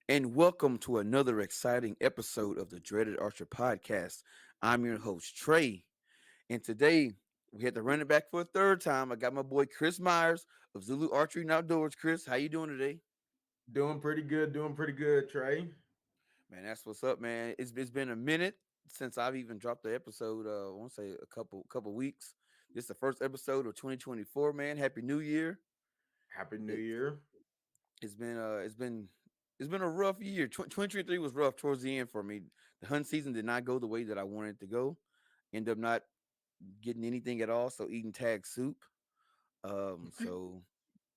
and welcome to another exciting episode of the Dreaded Archer Podcast. I'm your host, Trey, and today we had to run it back for a third time. I got my boy Chris Myers of Zulu Archery Outdoors. Chris, how you doing today? Doing pretty good, Trey. Man, that's what's up, man. It's been a minute since I've even dropped the episode. I want to say a couple weeks. This is the first episode of 2024, man. Happy New Year. Happy New It, Year. it's been a rough year. 2023 was rough towards the end for me. The hunt season did not go the way that I wanted it to go. End up not getting anything at all, so eating tag soup. Um, so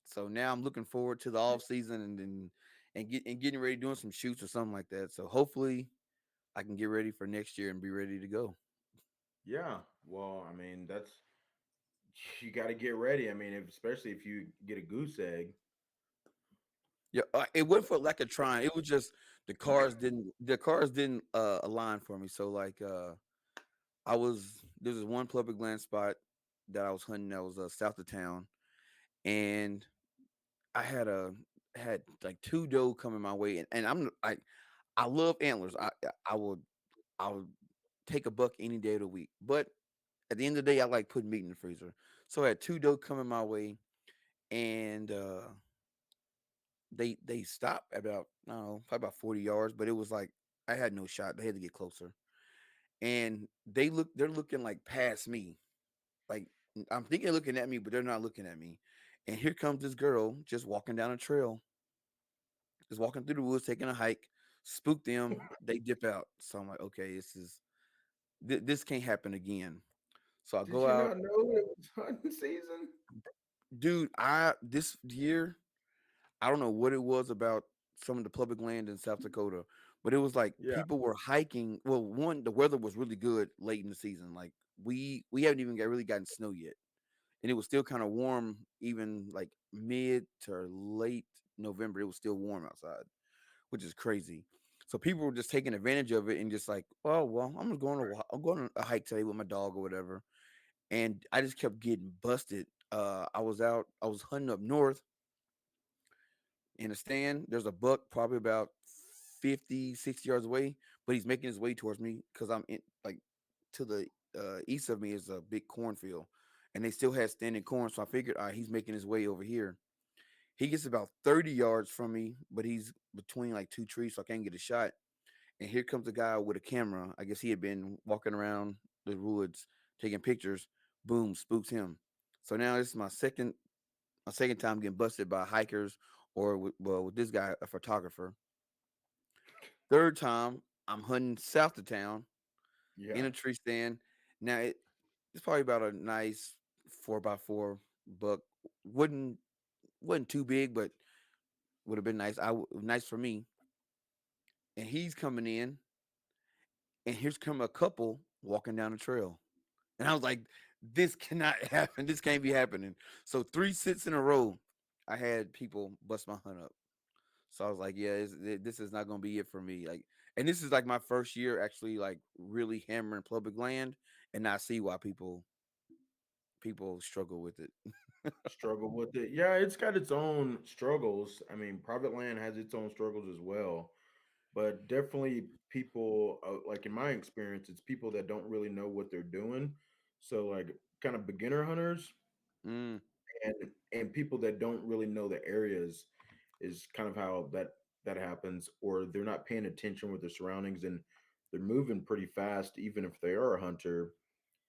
so now I'm looking forward to the off season and getting ready doing some shoots or something like that. So hopefully I can get ready for next year and be ready to go. Yeah. Well, that's you got to get ready. Especially if you get a goose egg. Yeah, it wasn't for lack of trying. It was just the cars didn't align for me. So like there's this one public land spot that I was hunting that was south of town, and I had like two doe coming my way, and I love antlers. I would I would take a buck any day of the week, but at the end of the day, I like putting meat in the freezer. So I had two doe coming my way, and they stopped at about I don't know probably about 40 yards, but it was like I had no shot. They had to get closer, and they're looking like past me. Like I'm thinking they're looking at me, but they're not looking at me. And here comes this girl just walking down a trail, just walking through the woods, taking a hike. Spook them, they dip out. So I'm like, okay, this can't happen again. So I Did go you out, not know it was hunting season? dude. I this year I don't know what it was about some of the public land in South Dakota, but it was like Yeah. people were hiking. Well, one, the weather was really good late in the season. Like we haven't even really gotten snow yet, and it was still kind of warm, even like mid to late November. It was still warm outside, which is crazy. So people were just taking advantage of it and just like, oh well, I'm going on a hike today with my dog or whatever. And I just kept getting busted. I was hunting up north in a stand. There's a buck probably about 50, 60 yards away, but he's making his way towards me because I'm in like to the east of me is a big cornfield, and they still had standing corn. So I figured, all right, he's making his way over here. He gets about 30 yards from me, but he's between like two trees, so I can't get a shot. And here comes a guy with a camera. I guess he had been walking around the woods taking pictures. Boom, spooks him. So now this is my second time getting busted by hikers or with this guy, a photographer. Third time, I'm hunting south of town in Yeah. a tree stand. Now it's probably about a nice 4x4 buck. Wouldn't wasn't too big, but would have been nice. Nice for me. And he's coming in, and here's come a couple walking down the trail. And I was like, this cannot happen. This can't be happening. So three sits in a row, I had people bust my hunt up. So I was like, yeah, this is not gonna be it for me. Like, and this is like my first year actually like really hammering public land, and I see why people struggle with it. Struggle with it. Yeah, it's got its own struggles. Private land has its own struggles as well. But definitely people like in my experience, it's people that don't really know what they're doing. So like kind of beginner hunters Mm, and people that don't really know the areas is kind of how that happens, or they're not paying attention with their surroundings and they're moving pretty fast even if they are a hunter,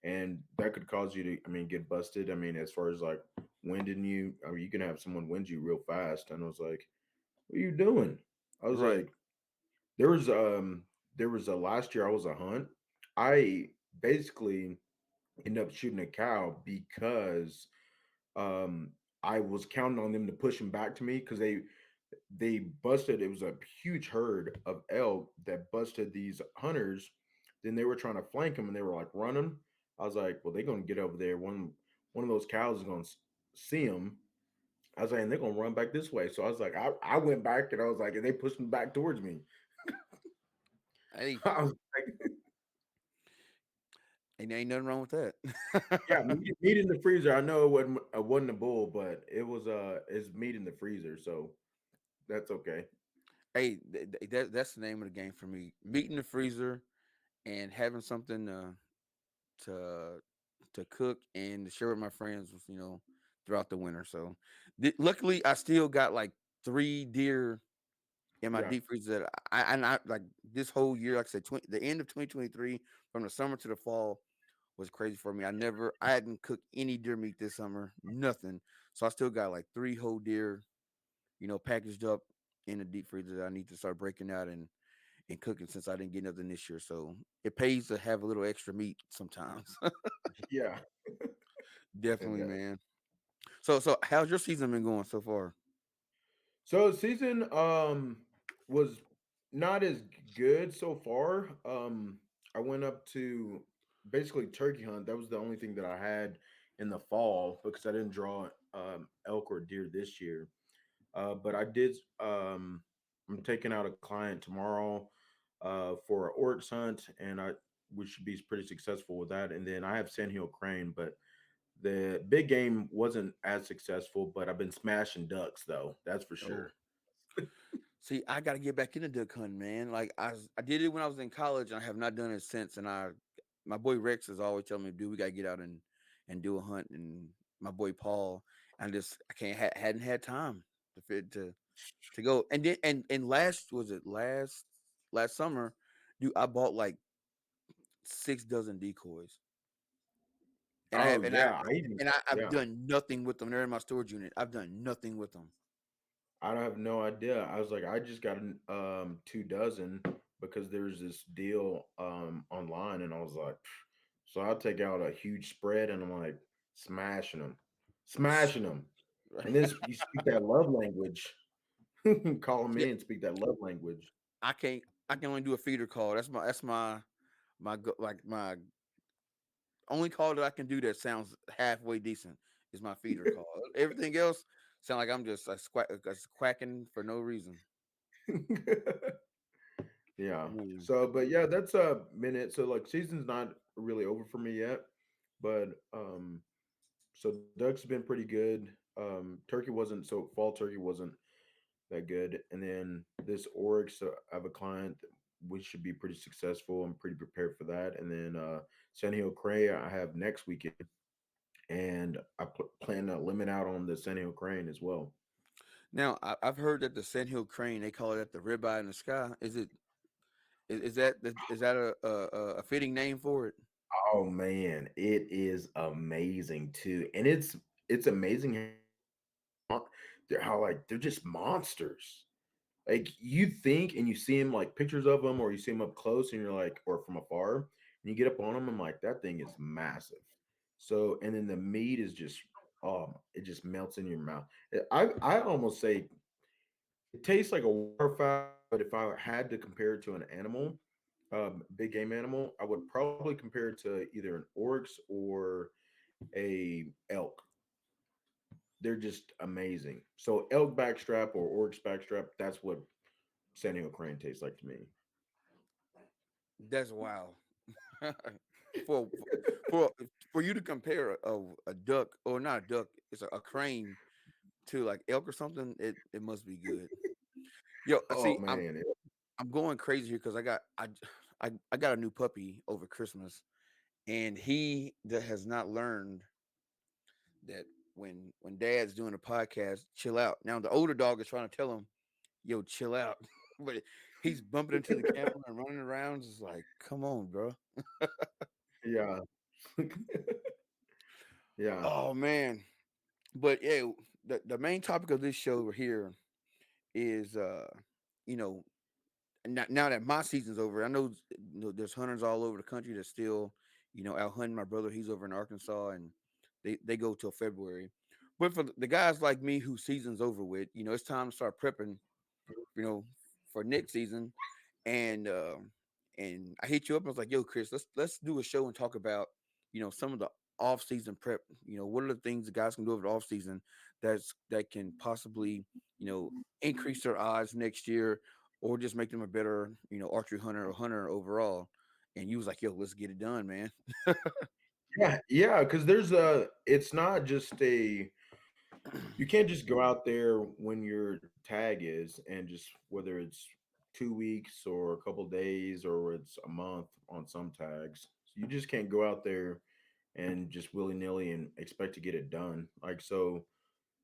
and that could cause you to get busted. As far as like winding you, you can have someone wind you real fast. And I was like, what are you doing? I was right. like, there was a last year I was a hunt. I basically ended up shooting a cow because um I was counting on them to push him back to me because they busted. It was a huge herd of elk that busted these hunters. Then they were trying to flank them and they were like running. I was like, well, they're gonna get over there. One of those cows is gonna see them. I was like, and they're gonna run back this way. So I was like, I went back and I was like, and they pushed me back towards me. Hey, I was like, ain't nothing wrong with that. yeah, meat in the freezer. I know it wasn't a bull, but it's meat in the freezer, so that's okay. Hey, that's the name of the game for me. Meat in the freezer and having something to to cook and to share with my friends, throughout the winter. So, luckily, I still got like 3 deer in my Yeah. deep freezer that I like this whole year. Like I said, the end of 2023, from the summer to the fall, was crazy for me. I hadn't cooked any deer meat this summer, nothing. So I still got like 3 whole deer, packaged up in the deep freezer that I need to start breaking out and cooking since I didn't get nothing this year. So it pays to have a little extra meat sometimes. Yeah. It Definitely, does. man. So how's your season been going so far? So season was not as good so far. I went up to basically turkey hunt. That was the only thing that I had in the fall because I didn't draw elk or deer this year. But I did. I'm taking out a client tomorrow for an oryx hunt, and I we should be pretty successful with that. And then I have sandhill crane, but the big game wasn't as successful. But I've been smashing ducks though. That's for Oh, sure. see, I got to get back into duck hunting, man. Like I did it when I was in college, and I have not done it since. And my boy Rex is always telling me, "Dude, we got to get out and do a hunt." And my boy Paul, I can't hadn't had time to fit to go. And then and last was it last summer, dude, I bought like 6 dozen decoys, and I have Oh yeah, I even I've yeah. done nothing with them. They're in my storage unit. I've done nothing with them. I have no idea. I was like, I just got 2 dozen because there's this deal online, and I was like, "Pff." So I'll take out a huge spread, and I'm like smashing them, and then you speak that love language. Call Yeah, me and speak that love language. I can't. I can only do a feeder call. Like my only call that I can do that sounds halfway decent is my feeder call. Everything else sound like I'm just quacking for no reason. Yeah. Man. So, but yeah, that's a minute. So, like, season's not really over for me yet, but so ducks have been pretty good. Turkey wasn't so fall turkey wasn't that good, and then this oryx. So I have a client. We should be pretty successful. I'm pretty prepared for that. And then San Cray I have next weekend, and I plan to limit out on the San Crane as well. Now I've heard that the sandhill crane they call it the ribeye in the sky. Is that a fitting name for it? Oh man, it is amazing too, and it's amazing how like they're just monsters. Like you think and you see him like pictures of them, or you see him up close, and you're like, or from afar, and you get up on them, and like that thing is massive. So, and then the meat is just, it just melts in your mouth. I almost say it tastes like a waterfowl, but if I had to compare it to an animal, big game animal, I would probably compare it to either an oryx or a elk. They're just amazing. So elk backstrap or oryx backstrap, that's what San Diego crane tastes like to me. That's wild. for for for you to compare a duck or not a duck, it's a crane to like elk or something. It must be good. Yo, Oh see, man, I'm going crazy here because I got a new puppy over Christmas, and he that has not learned that when Dad's doing a podcast, chill out. Now the older dog is trying to tell him, "Yo, chill out," but he's bumping into the camera and running around. Just like, come on, bro. yeah, yeah. Oh man. But yeah, the main topic of this show here is you know now that my season's over, I know, there's hunters all over the country that still, out hunting. My brother, he's over in Arkansas, and they go till February. But for the guys like me whose season's over with, it's time to start prepping, you know, for next season. And I hit you up. I was like, "Yo, Chris, let's do a show and talk about, some of the off season prep. What are the things the guys can do over the off season that can possibly, increase their odds next year, or just make them a better, archery hunter or hunter overall." And you was like, "Yo, let's get it done, man." Yeah, yeah, because there's a it's not just a You can't just go out there when your tag is and just whether it's 2 weeks or a couple days or it's a month on some tags. You just can't go out there and just willy nilly and expect to get it done. Like so,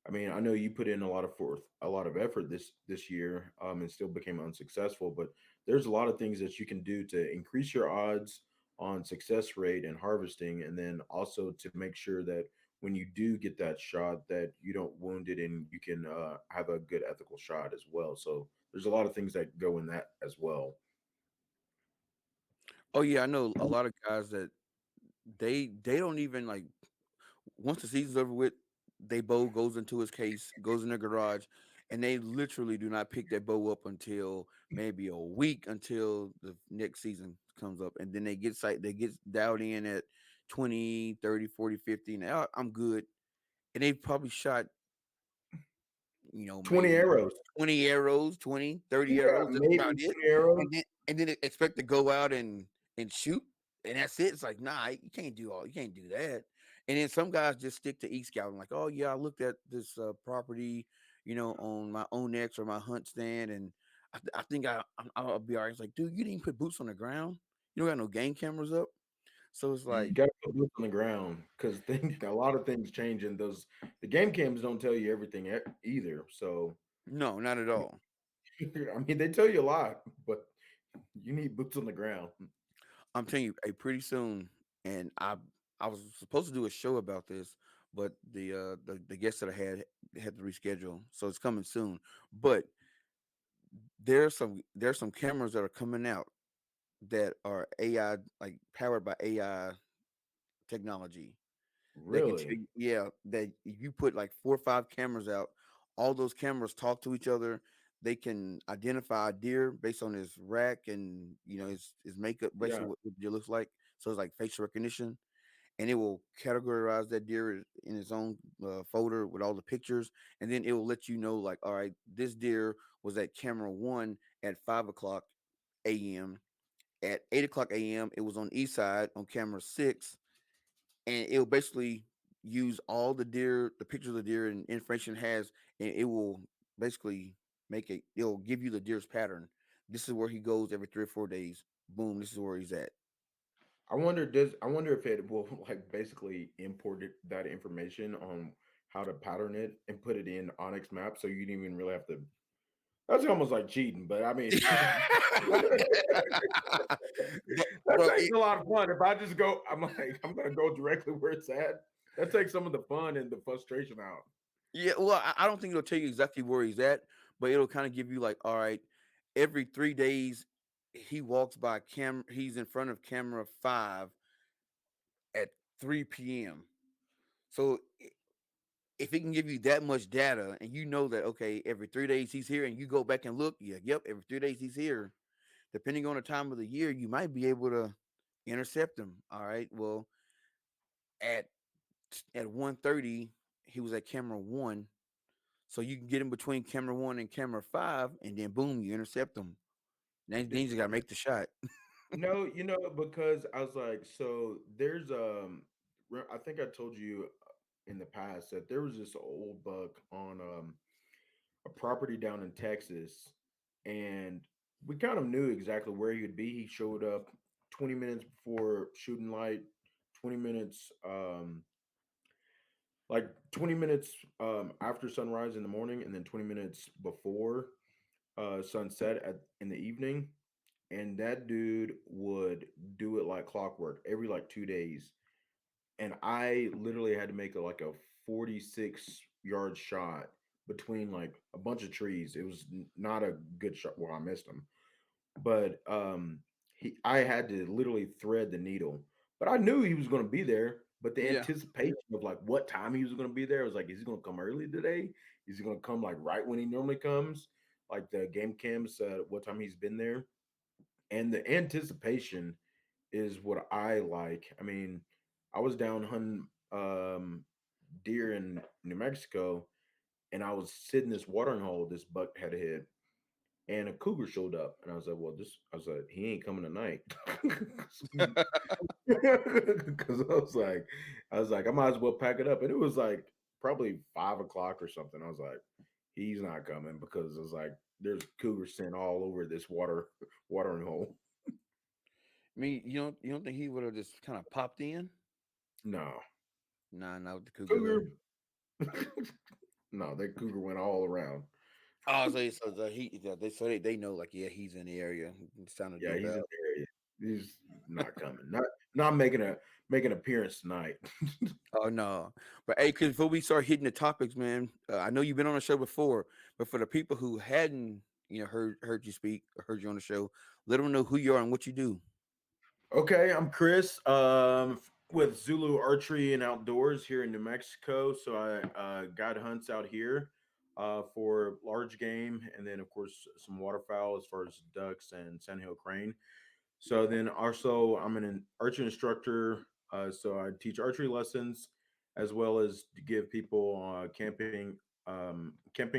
I mean, I know you put in a lot of forth, a lot of effort this year, and still became unsuccessful. But there's a lot of things that you can do to increase your odds on success rate and harvesting, and then also to make sure that when you do get that shot, that you don't wound it and you can have a good ethical shot as well. So there's a lot of things that go in that as well. Oh yeah, I know a lot of guys that they don't even like once the season's over with, they bow goes into his case, goes in the garage, and they literally do not pick that bow up until maybe a week until the next season comes up. And then they get dialed in at 20, 30, 40, 50. Now I'm good. And they probably shot, Twenty maybe arrows, 20 arrows, 20, 30 yeah, arrows. That's about maybe it. 20 arrows. And then expect to go out and shoot. And that's it. It's like, nah, you can't do that. And then some guys just stick to e-scouting, like, oh yeah, I looked at this property, on my own X or my hunt stand, and I think I'll be all right. It's like, dude, you didn't put boots on the ground. You don't got no game cameras up. So it's You like, got to put boots on the ground because things, a lot of things change, and those the game cams don't tell you everything either. So, no, not at all. I mean, they tell you a lot, but you need boots on the ground. I'm telling you, pretty soon, and I was supposed to do a show about this, but the guest that I had to reschedule, so it's coming soon. But there's some cameras that are coming out that are AI, like powered by AI technology, that can tell Really? you, yeah, that if you put like 4 or 5 cameras out, all those cameras talk to each other. They can identify a deer based on his rack and his makeup, basically Yeah. what the deer looks like. So it's like facial recognition, and it will categorize that deer in its own folder with all the pictures, and then it will let you know, like, all right, this deer was at camera one at 5 o'clock a.m. At 8 o'clock a.m., it was on east side on camera six, and it'll basically use all the pictures of the deer and information it has, and it will basically it'll give you the deer's pattern. This is where he goes every 3 or 4 days. Boom, this is where he's at. I wonder if it will like basically import that information on how to pattern it and put it in Onyx Map, so you didn't even really have to. That's almost like cheating, but I mean, But, that well, takes a lot of fun. If I just go, I'm like, I'm gonna go directly where it's at. That takes some of the fun and the frustration out. yeah, well, I don't think it'll tell you exactly where he's at, but it'll kind of give you like, all right, every 3 days he walks by he's in front of camera five at 3 p.m. So if it can give you that much data and you know that, okay, every 3 days he's here, and you go back and look, yeah, yep, every 3 days he's here, depending on the time of the year, you might be able to intercept him. All right. Well, at 1:30, he was at camera one. So you can get him between camera one and camera five, and then boom, you intercept him. Then you just gotta make the shot. No, because I was like, so there's I think I told you in the past that there was this old buck on a property down in Texas, and we kind of knew exactly where he would be. He showed up 20 minutes before shooting light, 20 minutes like 20 minutes after sunrise in the morning, and then 20 minutes before sunset in the evening. And that dude would do it like clockwork every like 2 days. And I literally had to make like a 46-yard shot between like a bunch of trees. It was not a good shot. Well, I missed him, but I had to literally thread the needle. But I knew he was going to be there. But the Yeah. anticipation of like what time he was going to be there was like, is he going to come early today? Is he going to come like right when he normally comes? Like the game cams said, what time he's been there, and the anticipation is what I like. I mean, I was down hunting deer in New Mexico, and I was sitting in this watering hole. This buck had hit, and a cougar showed up, and I was like, "Well, this." I was like, "He ain't coming tonight," because I was like, I might as well pack it up, and it was like probably 5 o'clock or something. I was like, he's not coming because it's like there's cougar scent all over this watering hole. I mean, you don't think he would have just kind of popped in? No, Nah, not with the cougar cougar. there. No, that cougar went all around. Oh, they know like yeah he's in the area. It's time to Yeah, dip he's in out. the area. He's not coming. Not making an appearance tonight. Oh no, but hey, because before we start hitting the topics, man, I know you've been on the show before, but for the people who hadn't heard you speak or heard you on the show, let them know who you are and what you do. Okay, I'm Chris. With Zulu Archery and Outdoors here in New Mexico. So I guide hunts out here for large game, and then of course some waterfowl as far as ducks and sandhill crane. So then also I'm an archery instructor. So I teach archery lessons as well as to give people camping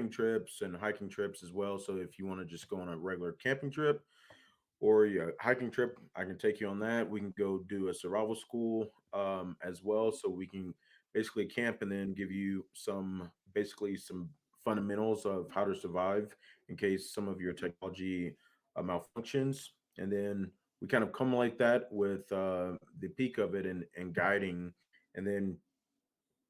trips and hiking trips as well. So if you want to just go on a regular camping trip or your hiking trip, I can take you on that. We can go do a survival school as well, so we can basically camp and then give you some fundamentals of how to survive in case some of your technology malfunctions, and then we kind of culminate that with the peak of it and guiding, and then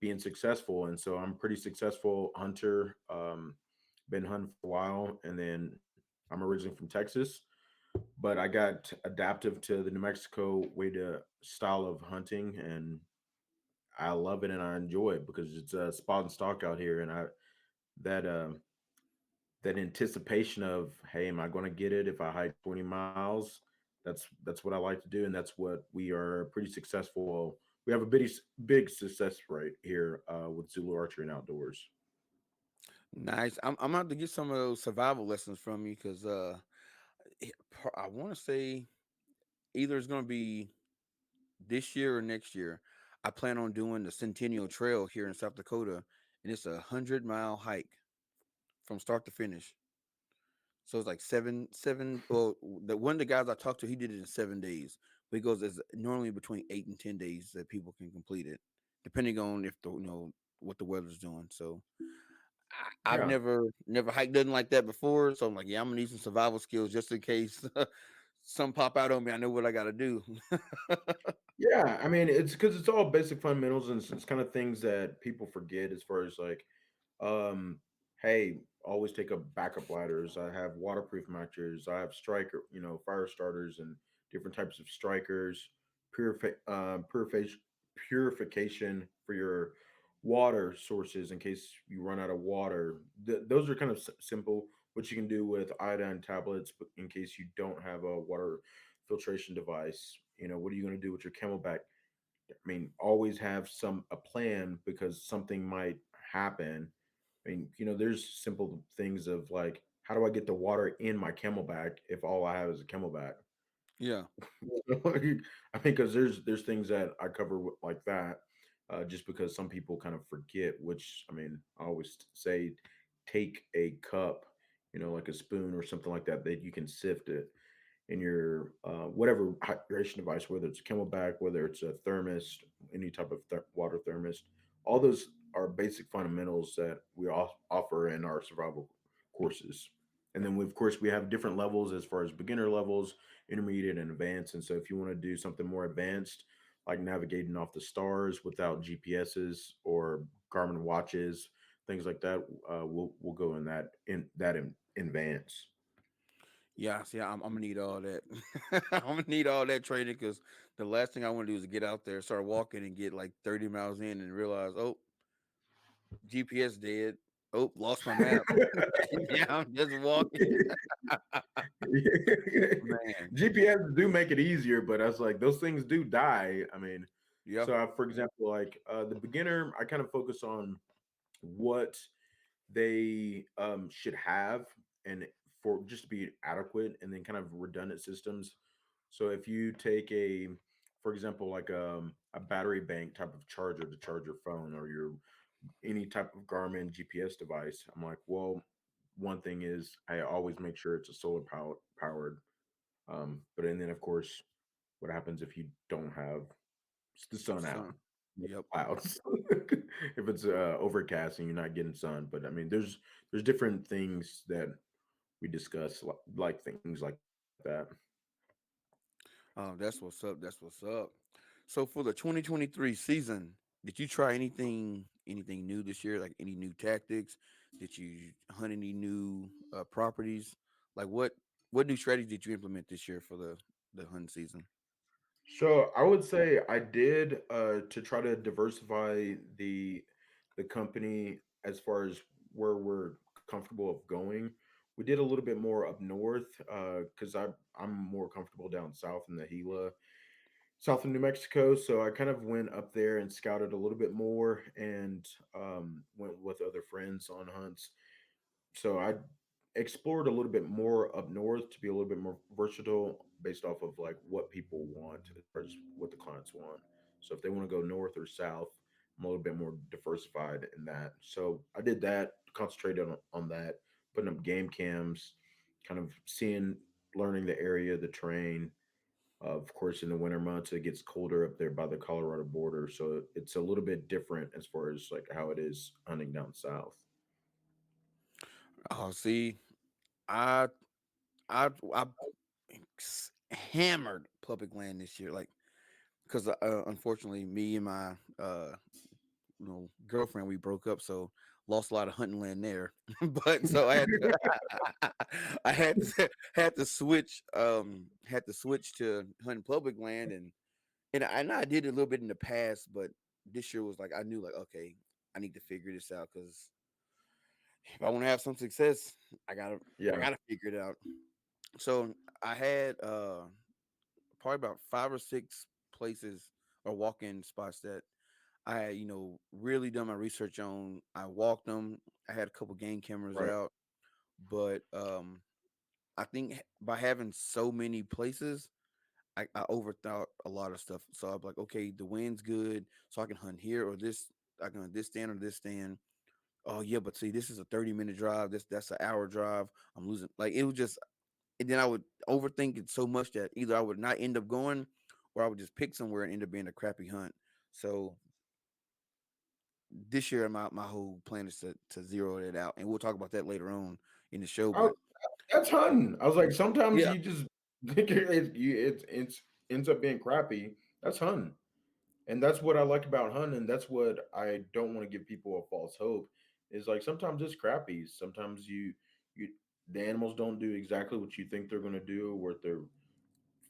being successful. And so I'm a pretty successful hunter. Been hunting for a while, and then I'm originally from Texas, but I got adaptive to the New Mexico way to style of hunting, and I love it and I enjoy it because it's a spot and stock out here, and I that that anticipation of, hey, am I going to get it if I hike 20 miles? That's what I like to do, and that's what we are pretty successful. We have a big success rate here with Zulu Archery and Outdoors. Nice. I'm about to get some of those survival lessons from you because I want to say either it's going to be this year or next year. I plan on doing the Centennial Trail here in South Dakota, and it's 100-mile hike from start to finish. So it's like seven. Well, the one of the guys I talked to, he did it in 7 days. But he goes, it's normally between 8 and 10 days that people can complete it, depending on if what the weather's doing. So I've Yeah. never hiked nothing like that before. So I'm like, yeah, I'm gonna need some survival skills just in case some pop out on me. I know what I got to do. Yeah, I mean, it's because it's all basic fundamentals, and it's kind of things that people forget as far as like, um, hey, always take up backup ladders. I have waterproof matches. I have striker, fire starters and different types of strikers. Purification for your water sources in case you run out of water. Those are kind of simple. What you can do with iodine tablets, but in case you don't have a water filtration device. What are you going to do with your camelback? I mean, always have a plan because something might happen. I mean, there's simple things of like, how do I get the water in my camelback if all I have is a camelback? Yeah, I mean, because there's things that I cover like that, just because some people kind of forget. Which I mean, I always say, take a cup, like a spoon or something like that, that you can sift it in your whatever hydration device, whether it's a camelback, whether it's a thermos, any type of water thermos. All those are basic fundamentals that we offer in our survival courses. And then, of course, we have different levels as far as beginner levels, intermediate, and advanced. And so, if you want to do something more advanced, like navigating off the stars without GPSs or Garmin watches, things like that, we'll go in advance. yeah. See, I'm gonna need all that. I'm gonna need all that training because the last thing I want to do is get out there, start walking, and get like 30 miles in and realize, oh, GPS dead. Oh, lost my map. Yeah, I'm just walking, man. GPS do make it easier, but I was like, those things do die. I mean, Yeah, so for example, like the beginner, I kind of focus on what they should have and for just to be adequate, and then kind of redundant systems. So if you take for example, like a battery bank type of charger to charge your phone or your any type of Garmin GPS device, I'm like, well, one thing is I always make sure it's a solar powered. But and then of course, what happens if you don't have the the sun out? sun. Yep. clouds. If it's overcast and you're not getting sun, but I mean, there's different things that we discuss, like things like that. That's what's up. That's what's up. So for the 2023 season, did you try anything new this year? Like any new tactics? Did you hunt any new properties? Like what new strategy did you implement this year for the hunting season? So I would say I did to try to diversify the company as far as where we're comfortable of going. We did a little bit more up north because I'm more comfortable down south in the Gila, south of New Mexico. So I kind of went up there and scouted a little bit more and went with other friends on hunts. So I explored a little bit more up north to be a little bit more versatile based off of like what people want as far as what the clients want. So if they want to go north or south, I'm a little bit more diversified in that. So I did that, concentrated on that, putting up game cams, kind of seeing, learning the area, the terrain. Of course, in the winter months, it gets colder up there by the Colorado border, so it's a little bit different as far as like how it is hunting down south. Oh, see, I I hammered public land this year, like because unfortunately, me and my girlfriend, we broke up, so lost a lot of hunting land there. But so I had to I had to switch to hunting public land, and I did it a little bit in the past, but this year was like I knew like okay, I need to figure this out because if I want to have some success, I Yeah, gotta figure it out. So I had probably about 5 or 6 places or walk-in spots that I had, really done my research on. I walked them. I had a couple game cameras right. out, but I think by having so many places, I overthought a lot of stuff. So I'm like, okay, the wind's good, so I can hunt here or this. I can hunt this stand or this stand. Oh yeah, but see, this is a 30-minute drive. That's an hour drive. I'm losing. Like it was just, and then I would overthink it so much that either I would not end up going, or I would just pick somewhere and end up being a crappy hunt. So this year my whole plan is to zero it out, and we'll talk about that later on in the show. Oh, But that's hunting. I was like, sometimes yeah, you just think it's ends up being crappy. That's hunting, and that's what I like about hunting. That's what I don't want to give people a false hope. Is like sometimes it's crappy. Sometimes you the animals don't do exactly what you think they're going to do, or what they're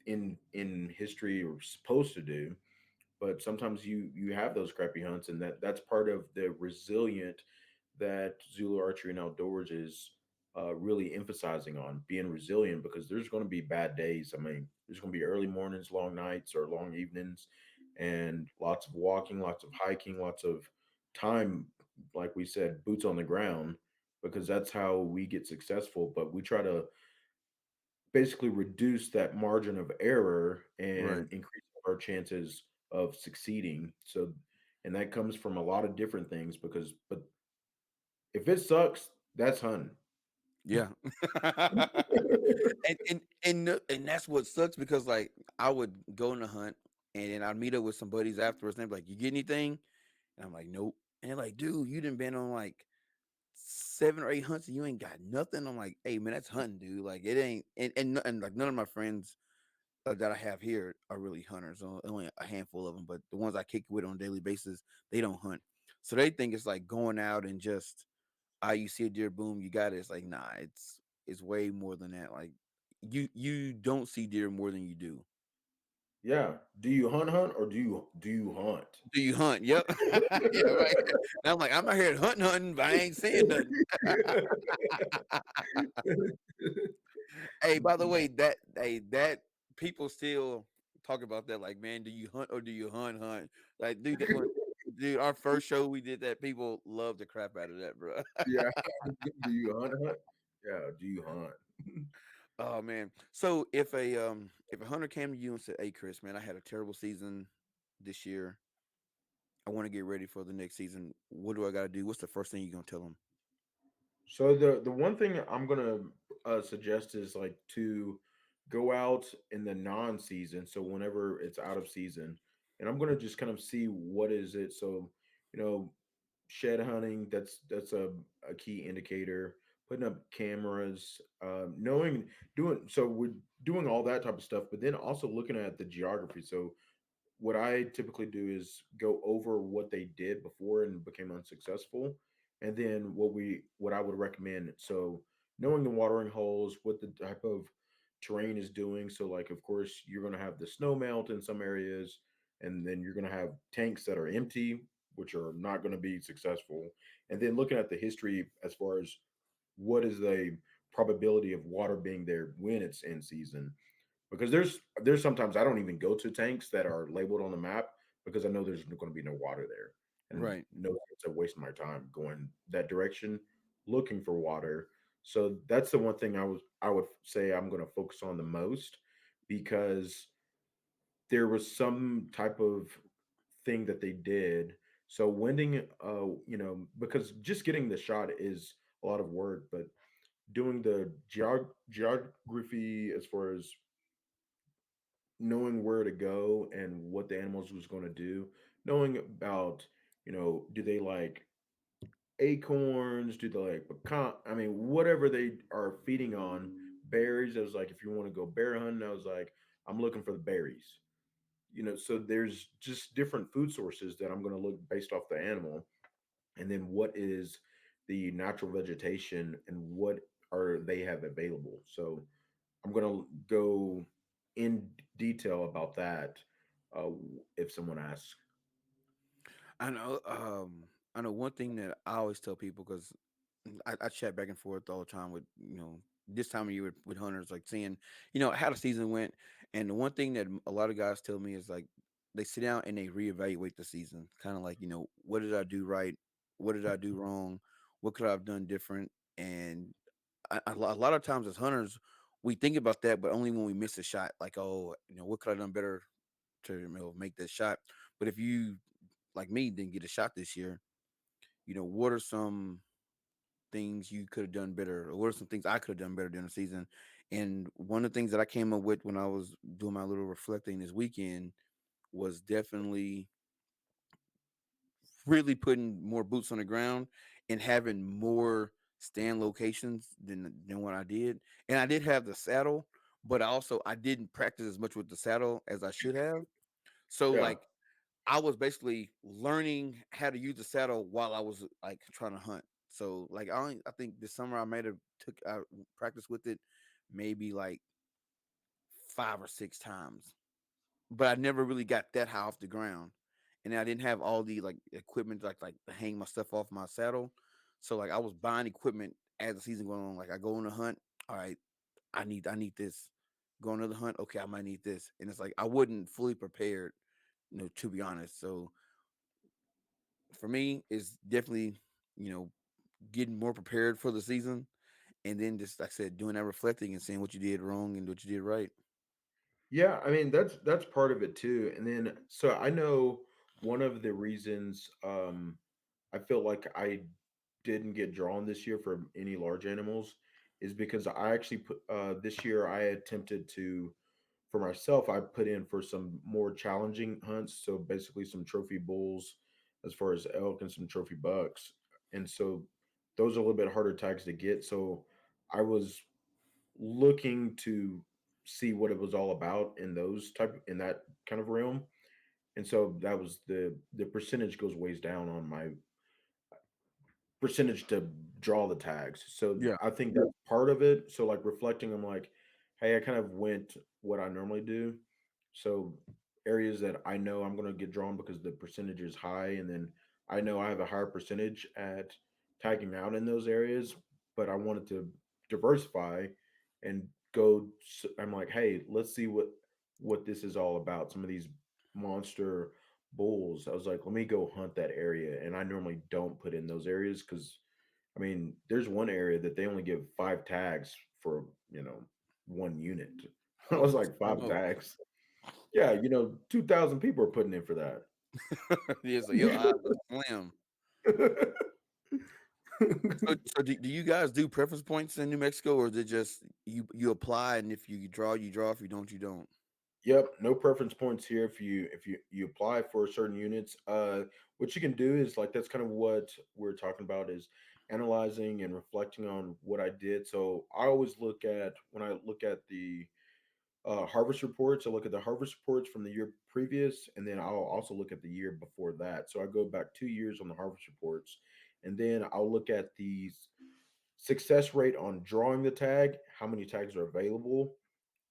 in history or supposed to do. But sometimes you have those crappy hunts, and that's part of the resilient that Zulu Archery and Outdoors is really emphasizing on being resilient, because there's going to be bad days. I mean, there's going to be early mornings, long nights, or long evenings, and lots of walking, lots of hiking, lots of time, like we said, boots on the ground, because that's how we get successful. But we try to basically reduce that margin of error right. and increase our chances of succeeding. So, and that comes from a lot of different things, because, but if it sucks, that's hunting. Yeah. And that's what sucks because like I would go on a hunt and then I'd meet up with some buddies afterwards and they're like, "You get anything?" And I'm like, "Nope." And they're like, "Dude, you done been on like 7 or 8 hunts and you ain't got nothing." I'm like, "Hey man, that's hunting, dude. Like it ain't." And like none of my friends that I have here are really hunters. Only a handful of them, but the ones I kick with on a daily basis, they don't hunt. So they think it's like going out and just you see a deer, boom, you got it. It's like, nah, it's way more than that. Like you don't see deer more than you do. Yeah. Do you hunt or do you hunt? Do you hunt? Yep. Yeah, right. And I'm like, I'm out here hunting, but I ain't saying nothing. Hey, by the way, that people still talk about that. Like, man, do you hunt or do you hunt? Like, dude, dude, our first show we did that. People love the crap out of that, bro. Yeah. Do you hunt? Yeah. Do you hunt? Oh man. So if a hunter came to you and said, "Hey Chris, man, I had a terrible season this year. I want to get ready for the next season. What do I got to do?" What's the first thing you're gonna tell them? So the one thing I'm gonna suggest is like to go out in the non season. So whenever it's out of season, and I'm gonna just kind of see what is it. So, you know, shed hunting, that's a key indicator. Putting up cameras, knowing doing so we're doing all that type of stuff, but then also looking at the geography. So what I typically do is go over what they did before and became unsuccessful, and then what I would recommend. So knowing the watering holes, what the type of terrain is doing. So like, of course, you're going to have the snow melt in some areas, and then you're going to have tanks that are empty, which are not going to be successful. And then looking at the history as far as what is the probability of water being there when it's in season, because there's sometimes I don't even go to tanks that are labeled on the map because I know there's going to be no water there, and Right. no sense of wasting my time going that direction looking for water. So that's the one thing I would say I'm going to focus on the most, because there was some type of thing that they did. So winding, because just getting the shot is a lot of work, but doing the geography as far as knowing where to go and what the animals was going to do, knowing about, do they like acorns, do they like pecan, I mean, whatever they are feeding on, berries. I was like, if you want to go bear hunting, I was like, I'm looking for the berries. So there's just different food sources that I'm going to look based off the animal, and then what is the natural vegetation and what are they have available. So I'm gonna go in detail about that, uh, if someone asks. I know. I know one thing that I always tell people because I chat back and forth all the time with this time of year with hunters, like seeing how the season went, and the one thing that a lot of guys tell me is like they sit down and they reevaluate the season, kind of like what did I do right, what did I do wrong, what could I have done different, and a lot of times as hunters we think about that, but only when we miss a shot, like oh what could I have done better to make that shot. But if you like me didn't get a shot this year, what are some things you could have done better, or what are some things I could have done better during the season? And one of the things that I came up with when I was doing my little reflecting this weekend was definitely really putting more boots on the ground and having more stand locations than what I did. And I did have the saddle, but I didn't practice as much with the saddle as I should have. So Yeah, like I was basically learning how to use the saddle while I was like trying to hunt. So like I think this summer I made a took I practiced with it maybe like 5 or 6 times, but I never really got that high off the ground, and I didn't have all the like equipment like to hang my stuff off my saddle. So like I was buying equipment as the season going on. Like I go on a hunt, all right, I need this. Go on another hunt, okay, I might need this, and it's like I wasn't fully prepared, to be honest. So for me, it's definitely you know getting more prepared for the season, and then just like I said, doing that reflecting and seeing what you did wrong and what you did right. yeah. I mean, that's part of it too. And then, so I know one of the reasons, I feel like I didn't get drawn this year for any large animals is because I actually put this year I attempted to, for myself, I put in for some more challenging hunts. So basically, some trophy bulls as far as elk and some trophy bucks. And so those are a little bit harder tags to get. So I was looking to see what it was all about in that kind of realm. And so that was the percentage goes ways down on my percentage to draw the tags. So Yeah. I think that's part of it. So like reflecting, I'm like, hey, I kind of went what I normally do. So areas that I know I'm going to get drawn because the percentage is high, and then I know I have a higher percentage at tagging out in those areas, but I wanted to diversify and I'm like, hey, let's see what this is all about. Some of these monster bulls. I was like, let me go hunt that area. And I normally don't put in those areas because, I mean, there's one area that they only give 5 tags for, one unit. I was Holy like, 5 smoke. tags. Yeah, 2,000 people are putting in for Yeah, so your that. eyes are slim. So do you guys do preference points in New Mexico, or is it just you apply and if you draw, you draw, if you don't, you don't? Yep, no preference points here if you apply for certain units. What you can do is like that's kind of what we're talking about is analyzing and reflecting on what I did. So I always look at when I look at the harvest reports, I look at the harvest reports from the year previous, and then I'll also look at the year before that. So I go back 2 years on the harvest reports, and then I'll look at the success rate on drawing the tag, how many tags are available,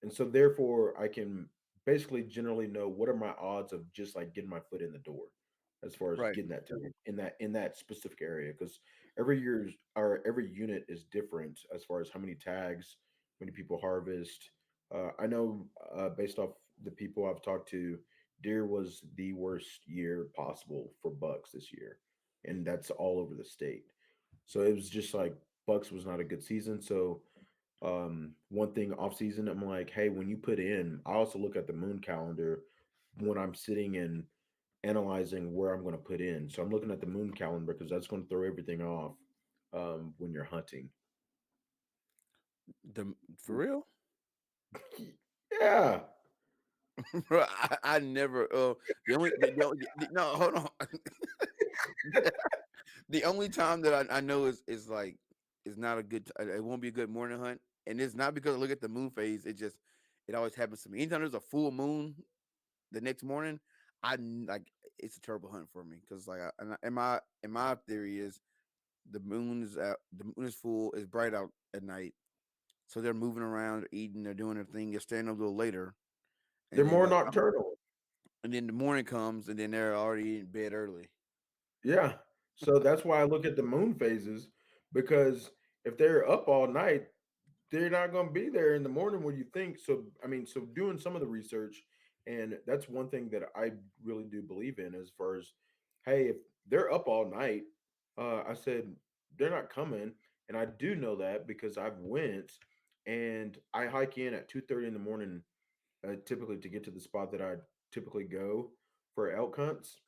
and so therefore I can basically generally know what are my odds of just like getting my foot in the door as far as Right. getting that tag in that specific area because every unit is different as far as how many tags, many people harvest. I know based off the people I've talked to, deer was the worst year possible for bucks this year, and that's all over the state. So it was just like bucks was not a good season. So one thing off season, I'm like, hey, when you put in, I also look at the moon calendar when I'm sitting and analyzing where I'm going to put in. So I'm looking at the moon calendar because that's going to throw everything off when you're hunting. For real? Yeah. Bro, I never. No, hold on. The only time that I know is like is not a good. It won't be a good morning hunt, and it's not because I look at the moon phase. It always happens to me. Anytime there's a full moon the next morning, like it's a terrible hunt for me because like and my theory is the moon is full, it's bright out at night, so they're moving around, they're eating, they're doing their thing, they're staying up a little later, They're and then more like nocturnal. and then the morning comes, and then they're already in bed early. Yeah. So that's why I look at the moon phases because if they're up all night, they're not going to be there in the morning when you think. So, I mean, so doing some of the research, and that's one thing that I really do believe in as far as, hey, if they're up all night, I said they're not coming, and I do know that because I've went and I hike in at 2:30 in the morning, typically to get to the spot that I typically go for elk hunts,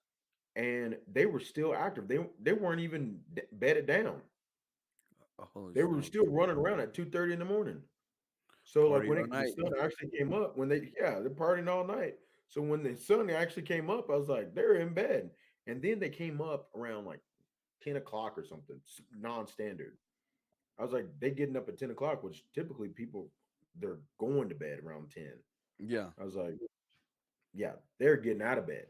and they were still active. They weren't even bedded down. Oh, holy They were still smokes! running around at 2:30 in the morning. So like Party when all the night. sun actually came up, when they they're partying all night. So when the sun actually came up, I was like, they're in bed. And then they came up around like 10 o'clock or something, non-standard. I was like, they getting up at 10 o'clock, which typically people they're going to bed around 10. Yeah. I was like, yeah, they're getting out of bed.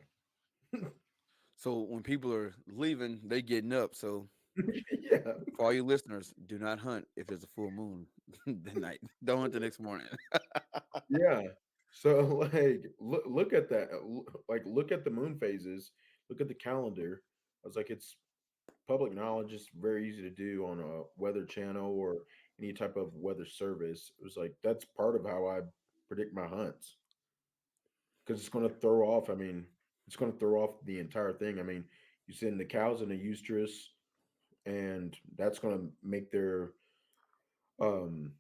So when people are leaving, they getting up. So Yeah. for all you listeners, do not hunt if there's a full moon the night. Don't hunt the next morning. Yeah. So like look at that. Like look at the moon phases, look at the calendar. I was like, it's public knowledge is very easy to do on a weather channel or any type of weather service. It was like that's part of how I predict my hunts because it's going to throw off. I mean, it's going to throw off the entire thing. I mean, you send the cows in a estrus, and that's going to make um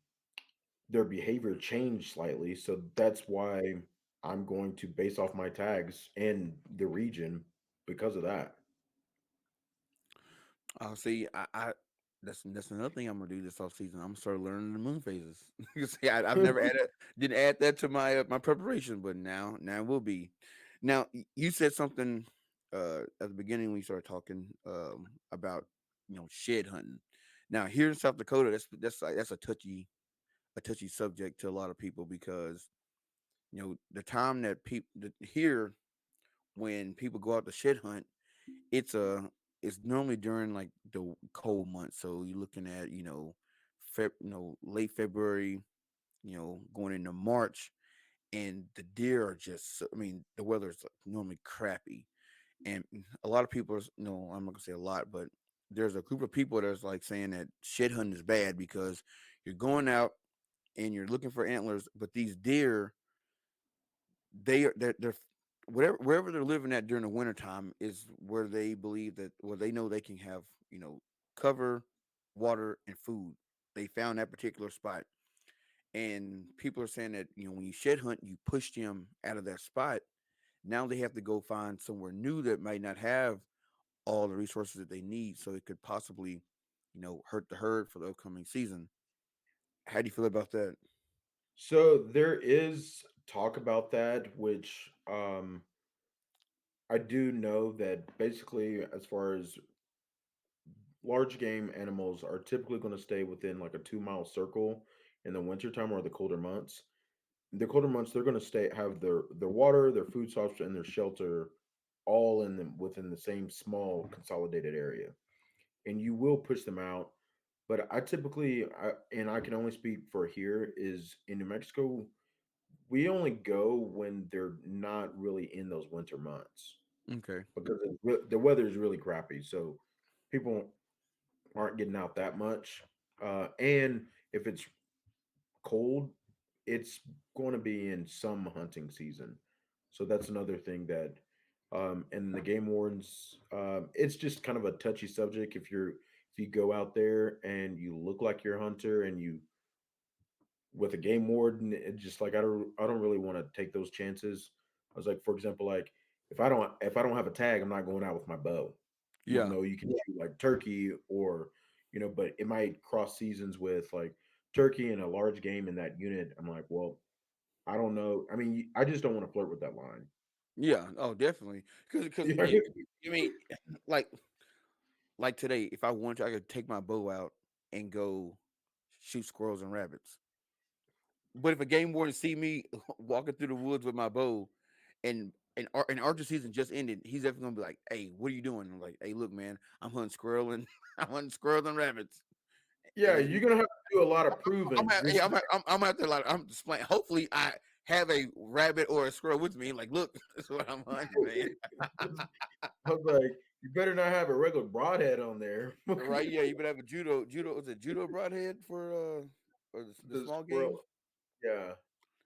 their behavior change slightly. So that's why I'm going to base off my tags and the region because of that. See, I that's another thing I'm gonna do this off season. I'm gonna start learning the moon phases. You see, I've never added didn't add that to my preparation, but now it will be. Now you said something at the beginning when we started talking about shed hunting. Now here in South Dakota, that's a touchy subject to a lot of people because the time that people here when people go out to shed hunt, it's a it's normally during like the cold months. So you're looking at late February, going into March, and the deer are just. I mean, the weather is normally crappy, and a lot of people are. No, I'm not gonna say a lot, but there's a group of people that's like saying that shed hunting is bad because you're going out and you're looking for antlers, but these deer they're whatever wherever they're living at during the wintertime is where they believe that where they know they can have cover, water, and food. They found that particular spot, and people are saying that when you shed hunt, you push them out of that spot. Now they have to go find somewhere new that might not have all the resources that they need, so it could possibly hurt the herd for the upcoming season. How do you feel about that? So there is talk about that, which I do know that basically, as far as large game animals are typically going to stay within like a 2 mile circle in the wintertime or the colder months. The colder months, they're going to stay have their water, their food source, and their shelter all in them within the same small consolidated area. And you will push them out. But I typically, and I can only speak for here, is in New Mexico, we only go when they're not really in those winter months Okay. because the weather is really crappy. So people aren't getting out that much. And if it's cold, it's going to be in some hunting season. So that's another thing that, and the game wardens, it's just kind of a touchy subject. If you go out there and you look like you're a hunter and you with a game warden, it just like I don't really want to take those chances. I was like, for example, like if I don't have a tag, I'm not going out with my bow, even Yeah. though you can shoot like turkey or but it might cross seasons with like turkey and a large game in that unit. I'm like, well, I don't know. I mean, I just don't want to flirt with that line. Yeah. Oh, definitely. Because Yeah, you mean like like today, if I wanted to, I could take my bow out and go shoot squirrels and rabbits. But if a game warden see me walking through the woods with my bow, and archer season just ended, he's definitely gonna be like, "Hey, what are you doing?" I'm like, "Hey, look, man, I'm hunting squirrel and I'm hunting squirrels and rabbits." And yeah, it's, you're gonna have to do a lot of I'm proving. at, hey, I'm out there like I'm displaying. Hopefully, I have a rabbit or a squirrel with me. Like, look, that's what I'm hunting, man. I was like, you better not have a regular broadhead on there. Right? Yeah, you better have a judo. Was it judo broadhead for or the The small squirrel, games? yeah.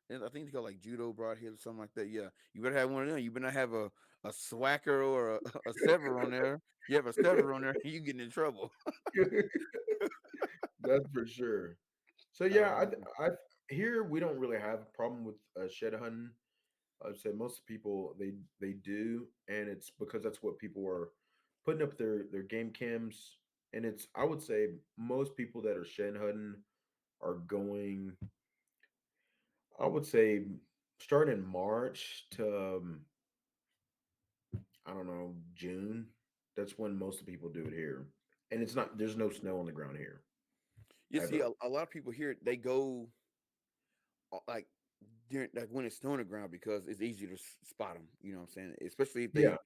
And I think it's called like judo broadhead or something like that. Yeah, you better have one of them. You better not have a swacker or a sever on there. You have a sever on there, you getting in trouble. That's for sure. So yeah, Uh, I here we don't really have a problem with shed hunting. I'd say most people they do, and it's because that's what people are putting up their game cams. And it's I would say most people that are shed hunting are going. I would say starting in March to I don't know June. That's when most of the people do it here, and it's not. There's no snow on the ground here you see, ever. a lot of people here they go like during like when it's snow on the ground because it's easier to spot them. You know what I'm saying? Especially Yeah,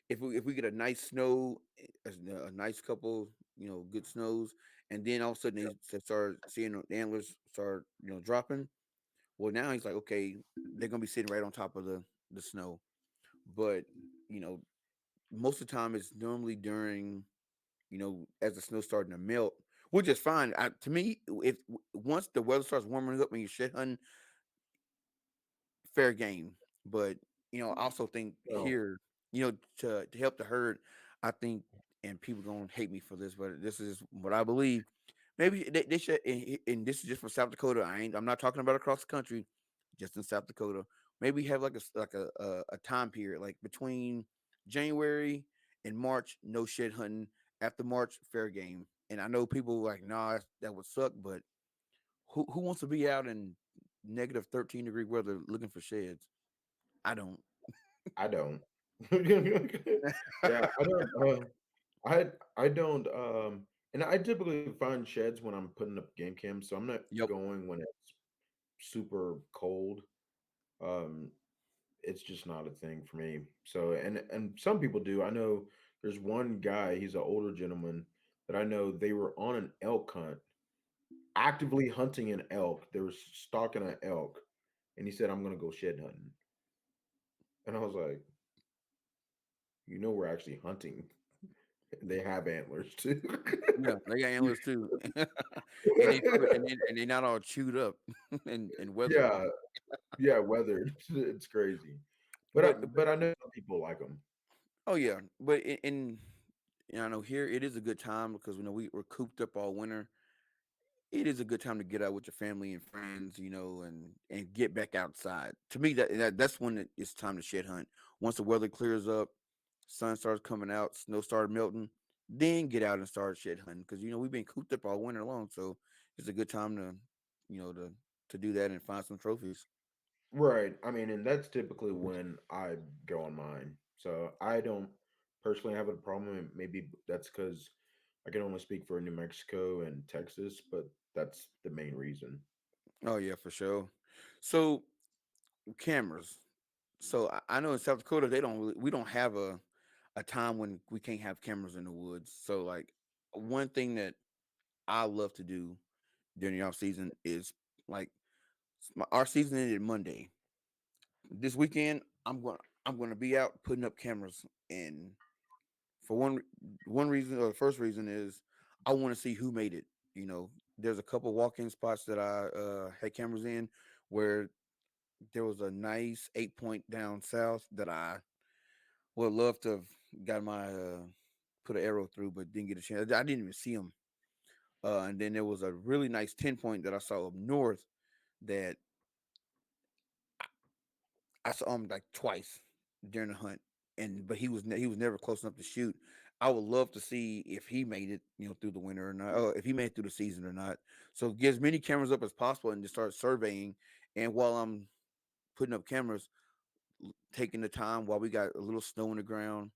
if we get a nice snow, a nice couple good snows, and then all of a sudden they start seeing the antlers start dropping. Well, now he's like, okay, they're gonna be sitting right on top of the snow, but you know most of the time it's normally during as the snow's starting to melt, which is fine. To me, if once the weather starts warming up and you shed hunting, fair game. But I also think no, here, to help the herd, I think, and people gonna hate me for this, but this is what I believe. Maybe they should, and this is just for South Dakota. I'm not talking about across the country, just in South Dakota. Maybe have like a time period, like between January and March, no shed hunting. After March, fair game. And I know people like, nah, that would suck, but who wants to be out in negative 13-degree weather looking for sheds? I don't. I don't. Yeah, I don't. I don't. And I typically find sheds when I'm putting up game cams, so I'm not Yep. going when it's super cold. Um, it's just not a thing for me. So, and some people do. I know there's one guy. He's an older gentleman that I know. They were on an elk hunt, actively hunting an elk. They were stalking an elk, and he said, "I'm going to go shed hunting." And I was like, we're actually hunting. They have antlers too. Yeah, they got antlers too, and they probably and they not all chewed up and weathered. Yeah, yeah, weathered. It's crazy. But But I know some people like them. oh yeah, but I know here it is a good time because we're cooped up all winter. It is a good time to get out with your family and friends, and get back outside. To me, that's when it's time to shed hunt. Once the weather clears up, sun starts coming out, snow started melting, then get out and start shed hunting because we've been cooped up all winter long. So it's a good time to you know to to do that and find some trophies. Right. I mean, and that's typically when I go on mine. So I don't personally have a problem. And maybe that's because I can only speak for New Mexico and Texas, but that's the main reason. Oh yeah, for sure. So cameras. So I know in South Dakota we don't have a time when we can't have cameras in the woods. So like one thing that I love to do during the off season is like our season ended Monday. This weekend I'm going to be out putting up cameras, and for one reason, or the first reason is I want to see who made it. You know, there's a couple walk-in spots that I had cameras in where there was a nice 8 point down south that I would love to have got my put an arrow through, but didn't get a chance. I didn't even see them. And then there was a really nice 10 point that I saw up north that I saw him like twice during the hunt, and but he was never close enough to shoot. I would love to see if he made it, you know, through the winter or not, or if he made it through the season or not. So get as many cameras up as possible and just start surveying. And while I'm putting up cameras, taking the time while we got a little snow on the ground,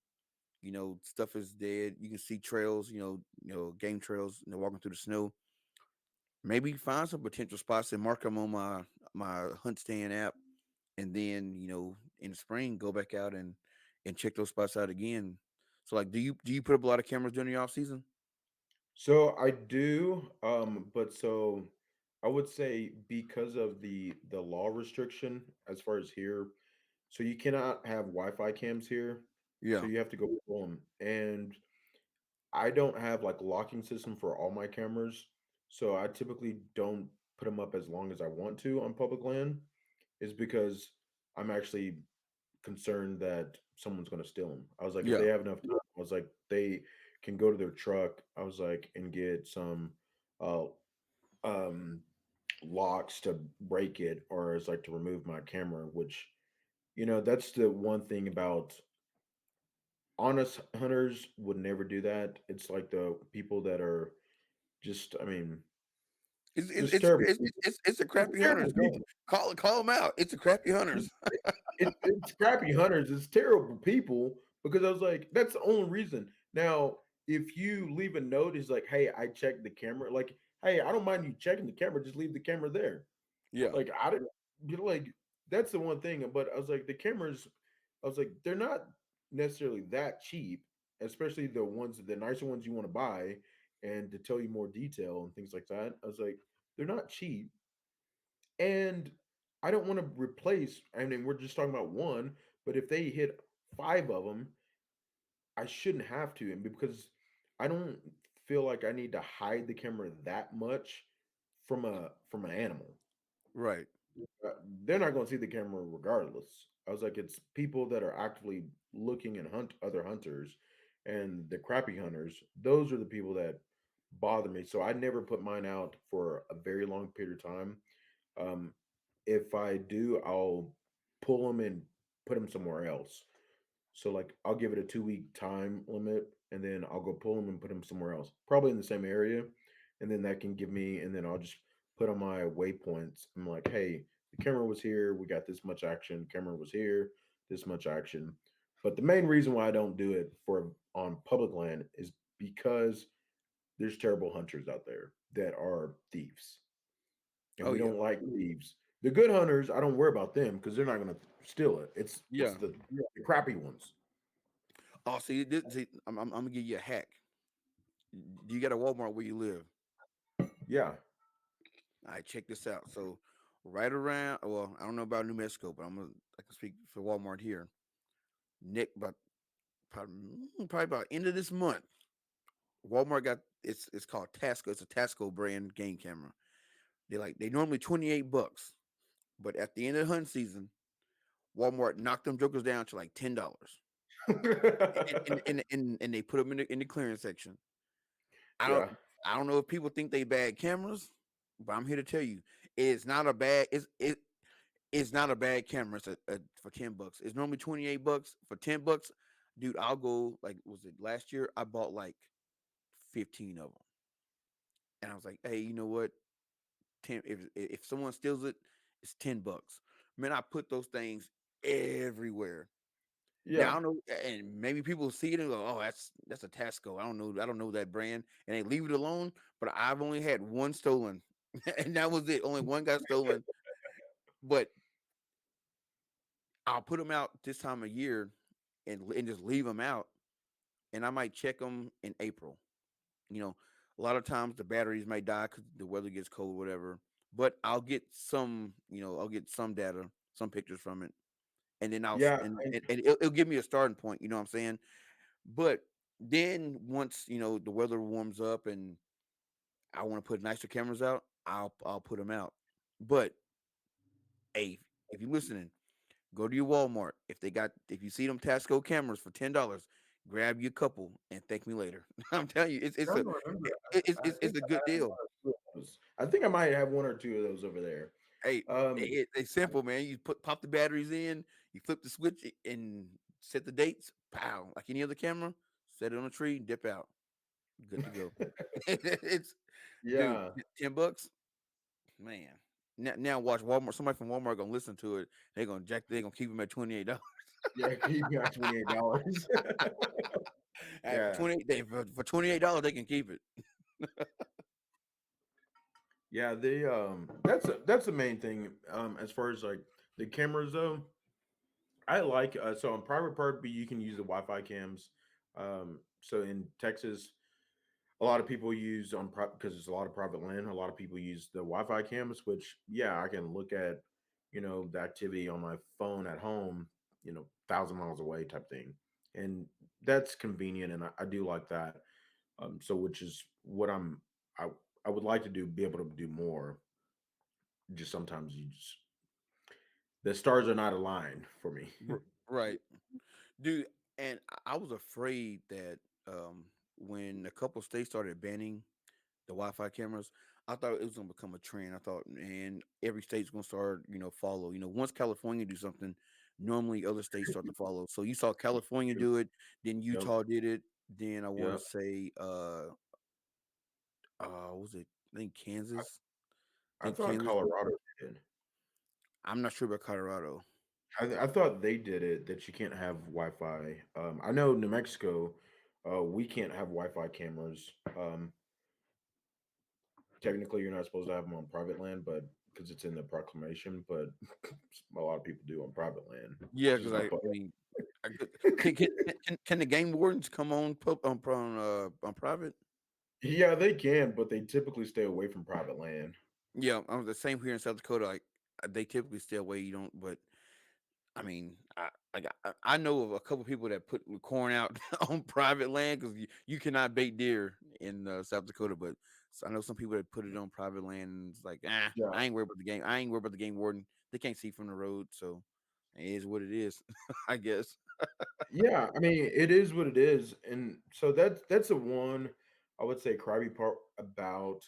you know, stuff is dead. You can see trails, game trails, walking through the snow. Maybe find some potential spots and mark them on my hunt stand app, and then in the spring go back out and check those spots out again. So like, do you put up a lot of cameras during the off season? So I do, but so I would say because of the law restriction as far as here, so you cannot have Wi-Fi cams here. So Yeah, you have to go pull them. And I don't have like a locking system for all my cameras. So I typically don't put them up as long as I want to on public land, is because I'm actually concerned that someone's going to steal them. I was like, if they yeah, have enough time, I was like, they can go to their truck. I was like, and get some uh um locks to break it, or as like to remove my camera. Which that's the one thing about honest hunters would never do that. It's like the people that are just, I mean, it's it's just it's terrible it's, people. it's, it's the It's crappy terrible hunters. people. Call them out. It's the crappy hunters. It's crappy hunters. It's terrible people, because I was like, that's the only reason. Now, if you leave a note, is like, hey, I checked the camera. Like, hey, I don't mind you checking the camera. Just leave the camera there. Yeah, Like, I didn't. Like, that's the one thing. But I was like, the cameras. I was like, they're not necessarily that cheap, especially the ones, the nicer ones you want to buy, and to tell you more detail and things like that. I was like, they're not cheap, and I don't want to replace. I mean, we're just talking about one, but if they hit five of them, I shouldn't have to. And because I don't feel like I need to hide the camera that much from an animal. right. They're not going to see the camera regardless. I was like, it's people that are actively looking and hunt other hunters, and the crappy hunters. Those are the people that bother me. So I never put mine out for a very long period of time. Um, if I do, I'll pull them and put them somewhere else. So like I'll give it a 2 week time limit, and then I'll go pull them and put them somewhere else, probably in the same area, and then that can give me, and then I'll just put on my waypoints. I'm like, hey, the camera was here, we got this much action. Camera was here, this much action. But the main reason why I don't do it for on public land is because there's terrible hunters out there that are thieves, and Oh we yeah, don't like thieves. The good hunters, I don't worry about them because they're not going to steal it. It's yeah. the crappy ones. Oh, see, I'm gonna give you a hack. Do you got a Walmart where you live? Yeah. All right, check this out. So, right around, well, I don't know about New Mexico, but I can speak for Walmart here. Nick, but probably about end of this month, Walmart got it's called Tasco. It's a Tasco brand game camera. They normally $28, but at the end of the hunt season, Walmart knocked them jokers down to like $10, and they put them in the clearance section. I don't Yeah. I don't know if people think they bad cameras, but I'm here to tell you, it's not a bad it's not a bad camera. It's for $10. It's normally $28 for $10. Dude, I'll go like was it last year? I bought like 15 of them, and I was like, hey, you know what? 10 if someone steals it, it's $10. Man, I put those things everywhere. Now I Yeah. don't know, and maybe people see it and go, "Oh, that's a Tasco." I don't know that brand, and they leave it alone. But I've only had one stolen, and that was it. Only one got stolen. But I'll put them out this time of year, and just leave them out, and I might check them in April. You know, a lot of times the batteries may die because the weather gets cold, whatever. But I'll get some, I'll get some data, some pictures from it, and then Yeah. and it'll give me a starting point. You know what I'm saying? But then once the weather warms up and I want to put nicer cameras out, I'll put them out. But hey, if you're listening, go to your Walmart. If you see them Tasco cameras for $10, grab you a couple and thank me later. I'm telling you, I'm gonna remember. I it's think a I good have deal. one or two of those. I think I might have one or two of those over there. Hey, Um, it's simple, man. You pop the batteries in, you flip the switch and set the dates. Pow, like any other camera. Set it on a tree, dip out. Good to go. It's dude, yeah, $10, man. Now watch Walmart. Somebody from Walmart gonna listen to it. They're gonna keep them at $28. yeah, keep me at $28. Hey, for Yeah, 20 they for $28 they can keep it. yeah. That's the main thing. As far as like the cameras though, I like so on private property you can use the Wi-Fi cams. So in Texas, a lot of people use because it's a lot of private land. A lot of people use the Wi-Fi cameras, which yeah, I can look at, the activity on my phone at home, 1,000 miles away type thing, and that's convenient, and I do like that. So which is what I I would like to do, be able to do more. Just sometimes the stars are not aligned for me. Right. Dude, and I was afraid that when a couple states started banning the Wi-Fi cameras, I thought it was gonna become a trend. I thought, man, every state's gonna start, follow. Once California do something, normally other states start to follow. So you saw California do it, then Yep, Utah did it, then I want yep. to say, what was it? I think Kansas. I I think thought Kansas. Colorado did. I'm not sure about Colorado. I thought they did it that you can't have Wi-Fi. I know New Mexico, we can't have Wi-Fi cameras. Technically, you're not supposed to have them on private land, but because it's in the proclamation, but a lot of people do on private land, Yeah, just because like I mean, I could, can the game wardens come on private? yeah, they can, but they typically stay away from private land. Yeah, I'm the same here in South Dakota. Like they typically stay away. You don't, but I mean, I know of a couple people that put corn out on private land because you cannot bait deer in South Dakota. But I know some people that put it on private land. And it's like, Yeah, I ain't worried about the game. I ain't worried about the game warden. They can't see from the road, so it is what it is. I guess. yeah. I mean, it is what it is, and so that's the one I would say crappy part about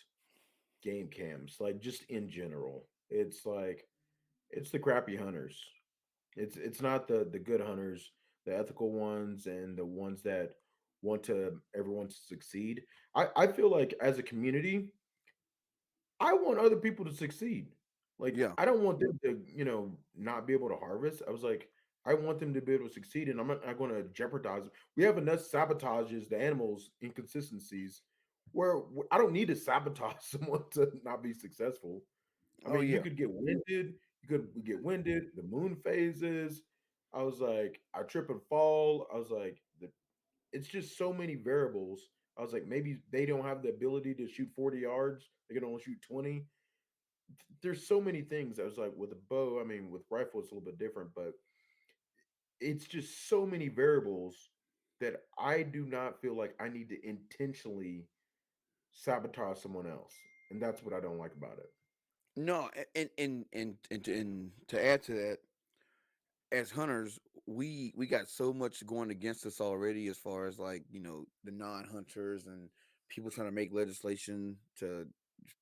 game cams, like just in general. It's like it's the crappy hunters. It's not the good hunters, the ethical ones, and the ones that want to everyone to succeed. I feel like as a community, I want other people to succeed. Like Yeah. I don't want them to, not be able to harvest. I was like, I want them to be able to succeed, and I'm not going to jeopardize. We have enough sabotages, the animals' inconsistencies, where I don't need to sabotage someone to not be successful. I Oh mean, you yeah. could get winded. You could get winded. The moon phases. I was like, I trip and fall. I was like, it's just so many variables. I was like, maybe they don't have the ability to shoot 40 yards. They can only shoot 20. There's so many things. I was like, with a bow, I mean, with rifle, it's a little bit different, but it's just so many variables that I do not feel like I need to intentionally sabotage someone else. And that's what I don't like about it. No, and to add to that, as hunters, we got so much going against us already as far as like, the non-hunters and people trying to make legislation to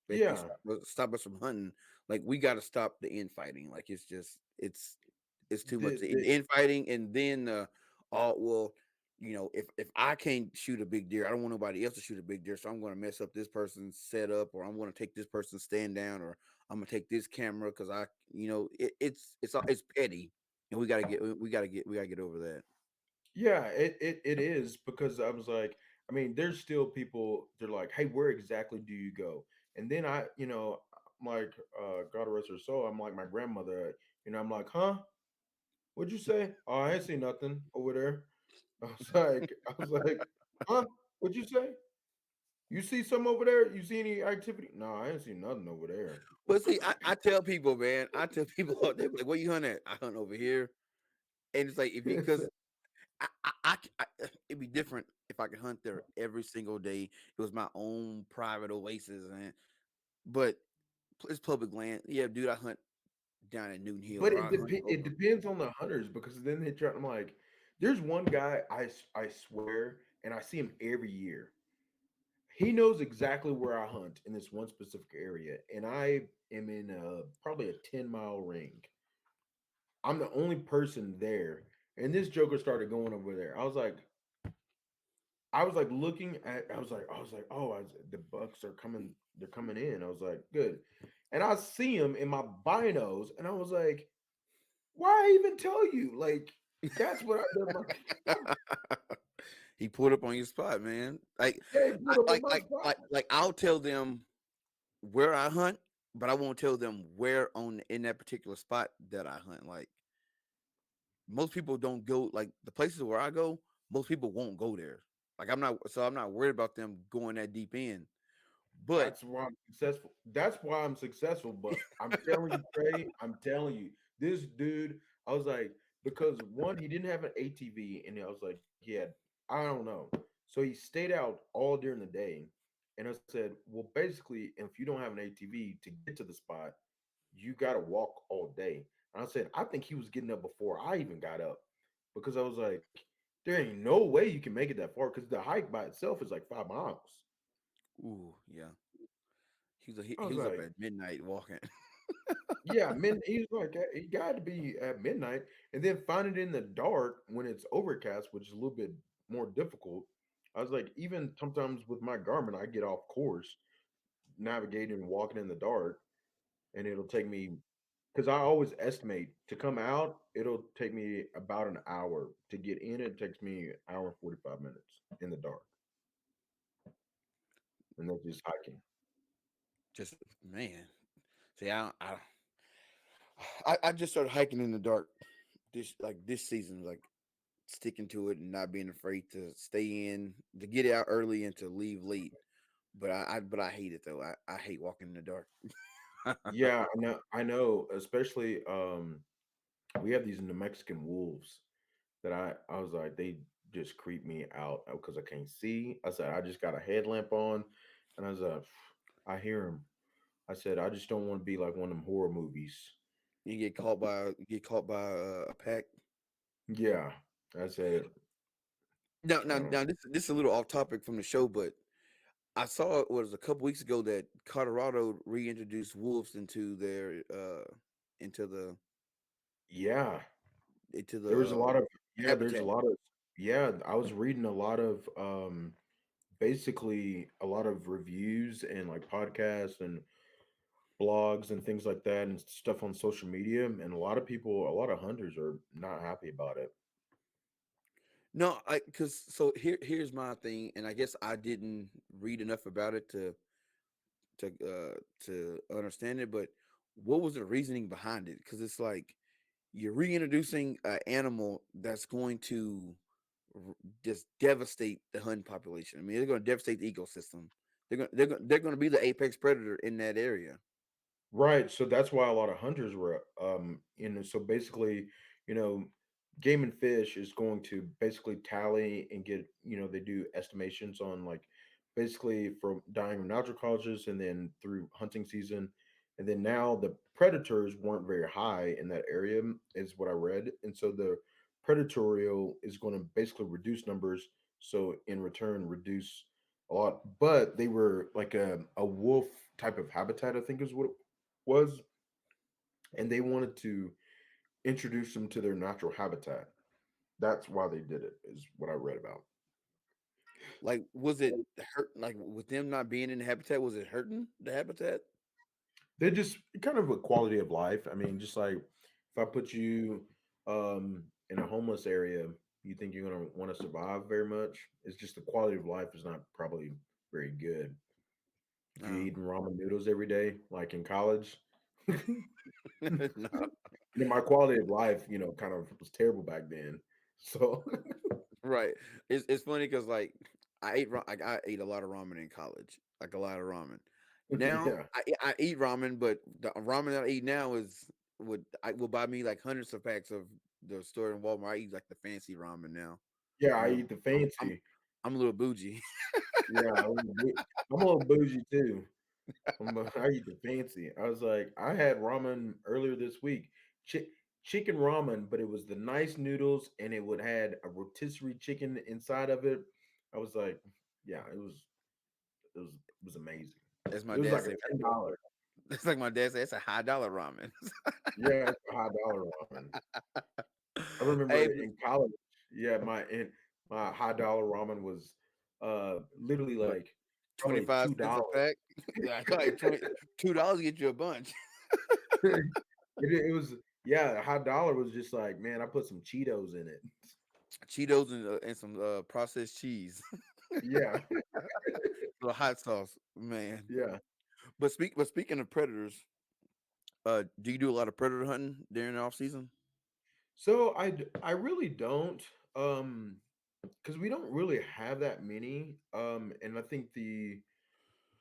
basically Yeah. stop us from hunting. Like we got to stop the infighting. Like it's too much. The The infighting and then oh well, if I can't shoot a big deer, I don't want nobody else to shoot a big deer. So I'm going to mess up this person's setup, or I'm going to take this person's stand down, or I'm gonna take this camera because I, it's petty, and we gotta get over that. Yeah, it is because I was like, I mean, there's still people. They're like, hey, where exactly do you go? And then I'm like, God rest her soul. I'm like my grandmother. I'm like, huh? What'd you say? Oh, I ain't see nothing over there. I was like, huh? What'd you say? You see some over there? You see any activity? No, I ain't see nothing over there. But see, I tell people, man, I tell people, they be like, "Where you hunt at?" I hunt over here, and it's like if you because it'd be different if I could hunt there every single day. It was my own private oasis, but it's public land. Yeah, dude, I hunt down at Newton Hill, But or I hunt it over. depends on the hunters because then they try. I'm like, there's one guy I swear, and I see him every year. He knows exactly where I hunt in this one specific area, and I am in probably a 10-mile ring. I'm the only person there, and this Joker started going over there. I was like looking at. I was like, oh, the Bucks are coming. They're coming in. I was like, good, and I see him in my binos, and I was like, why I even tell you? Like, that's what I did. Like, He pulled up on your spot, man. Like, yeah, he I, pulled up on like, my like, spot. like I'll tell them where I hunt, but I won't tell them where on in that particular spot that I hunt. Like most people don't go like the places where I go. Most people won't go there. Like I'm not worried about them going that deep in. But That's why I'm successful. That's why I'm successful. But I'm telling you, Trey, I'm telling you, this dude, I was like, because one, he didn't have an ATV, and I was like, yeah, I don't know. So he stayed out all during the day. And I said, well, basically, if you don't have an ATV to get to the spot, you got to walk all day. And I said, I think he was getting up before I even got up because I was like, there ain't no way you can make it that far because the hike by itself is like 5 miles. ooh, yeah, he I he was was up like, at midnight walking. yeah, he's like he got to be at midnight, and then find it in the dark when it's overcast, which is a little bit more difficult. I was like, even sometimes with my Garmin, I get off course, navigating and walking in the dark, and it'll take me because I always estimate to come out, it'll take me about an hour to get in. It takes me an hour and 45 minutes in the dark, and that's just hiking. Just man, see, I just started hiking in the dark this season, like sticking to it and not being afraid to stay in, to get out early and to leave late. But I hate it though. I hate walking in the dark. Yeah, I know. I know. Especially, we have these New Mexican wolves that I was like, they just creep me out because I can't see. I said, I just got a headlamp on, and I was like, I hear him. I said, I just don't want to be like one of them horror movies. You get caught by a pack. Yeah, I said, Now, now, um, now, this is a little off topic from the show, but I saw it was a couple weeks ago that Colorado reintroduced wolves into the yeah, into there was a the lot of there's a habitat. lot of I was reading a lot of basically a lot of reviews and like podcasts and blogs and things like that and stuff on social media, and a lot of hunters are not happy about it. No, I because so here's my thing, and I guess I didn't read enough about it to understand it. But what was the reasoning behind it? Because it's like you're reintroducing an animal that's going to r- just devastate the hunting population. I mean, they're going to devastate the ecosystem. They're going to be the apex predator in that area. Right. So that's why a lot of hunters were so basically, you know, Game and Fish is going to basically tally and get, they do estimations on like basically from dying of natural causes and then through hunting season. And then now the predators weren't very high in that area, is what I read. And so the predatorial is going to basically reduce numbers. So in return, reduce a lot. But they were like a wolf type of habitat, I think is what was, and they wanted to introduce them to their natural habitat. That's why they did it, is what I read about. Like, was it hurt? Like with them not being in the habitat, was it hurting the habitat? They're just kind of a quality of life. I mean, just like if I put you in a homeless area, you think you're gonna want to survive very much? It's just the quality of life is not probably very good. If you're Uh, eating ramen noodles every day, like in college, no, my quality of life, kind of was terrible back then. So right. It's funny because like I ate a lot of ramen in college, like a lot of ramen. Now yeah, I eat ramen, but the ramen that I eat now is would I will buy me like hundreds of packs of the store in Walmart. I eat like the fancy ramen now. yeah, You I know, eat the I'm fancy. I'm a little bougie. Yeah, I'm a little bougie too. I eat the fancy. I was like, I had ramen earlier this week, chicken ramen, but it was the nice noodles, and it would had a rotisserie chicken inside of it. I was like, yeah, it was amazing. As my It was dad like a said, $10. it's like my dad said, it's a high-dollar ramen. Yeah, it's a $high ramen. I Hey, remember in college, yeah, my $high ramen was literally like probably 25 cents a $2. pack. Yeah, I thought $22 get you a bunch. It was yeah, $1 was just like, man, I put some Cheetos in it. Cheetos and some processed cheese. Yeah, The hot sauce, man. yeah. But speaking of predators, do you do a lot of predator hunting during the off season? So I really don't, because we don't really have that many, and I think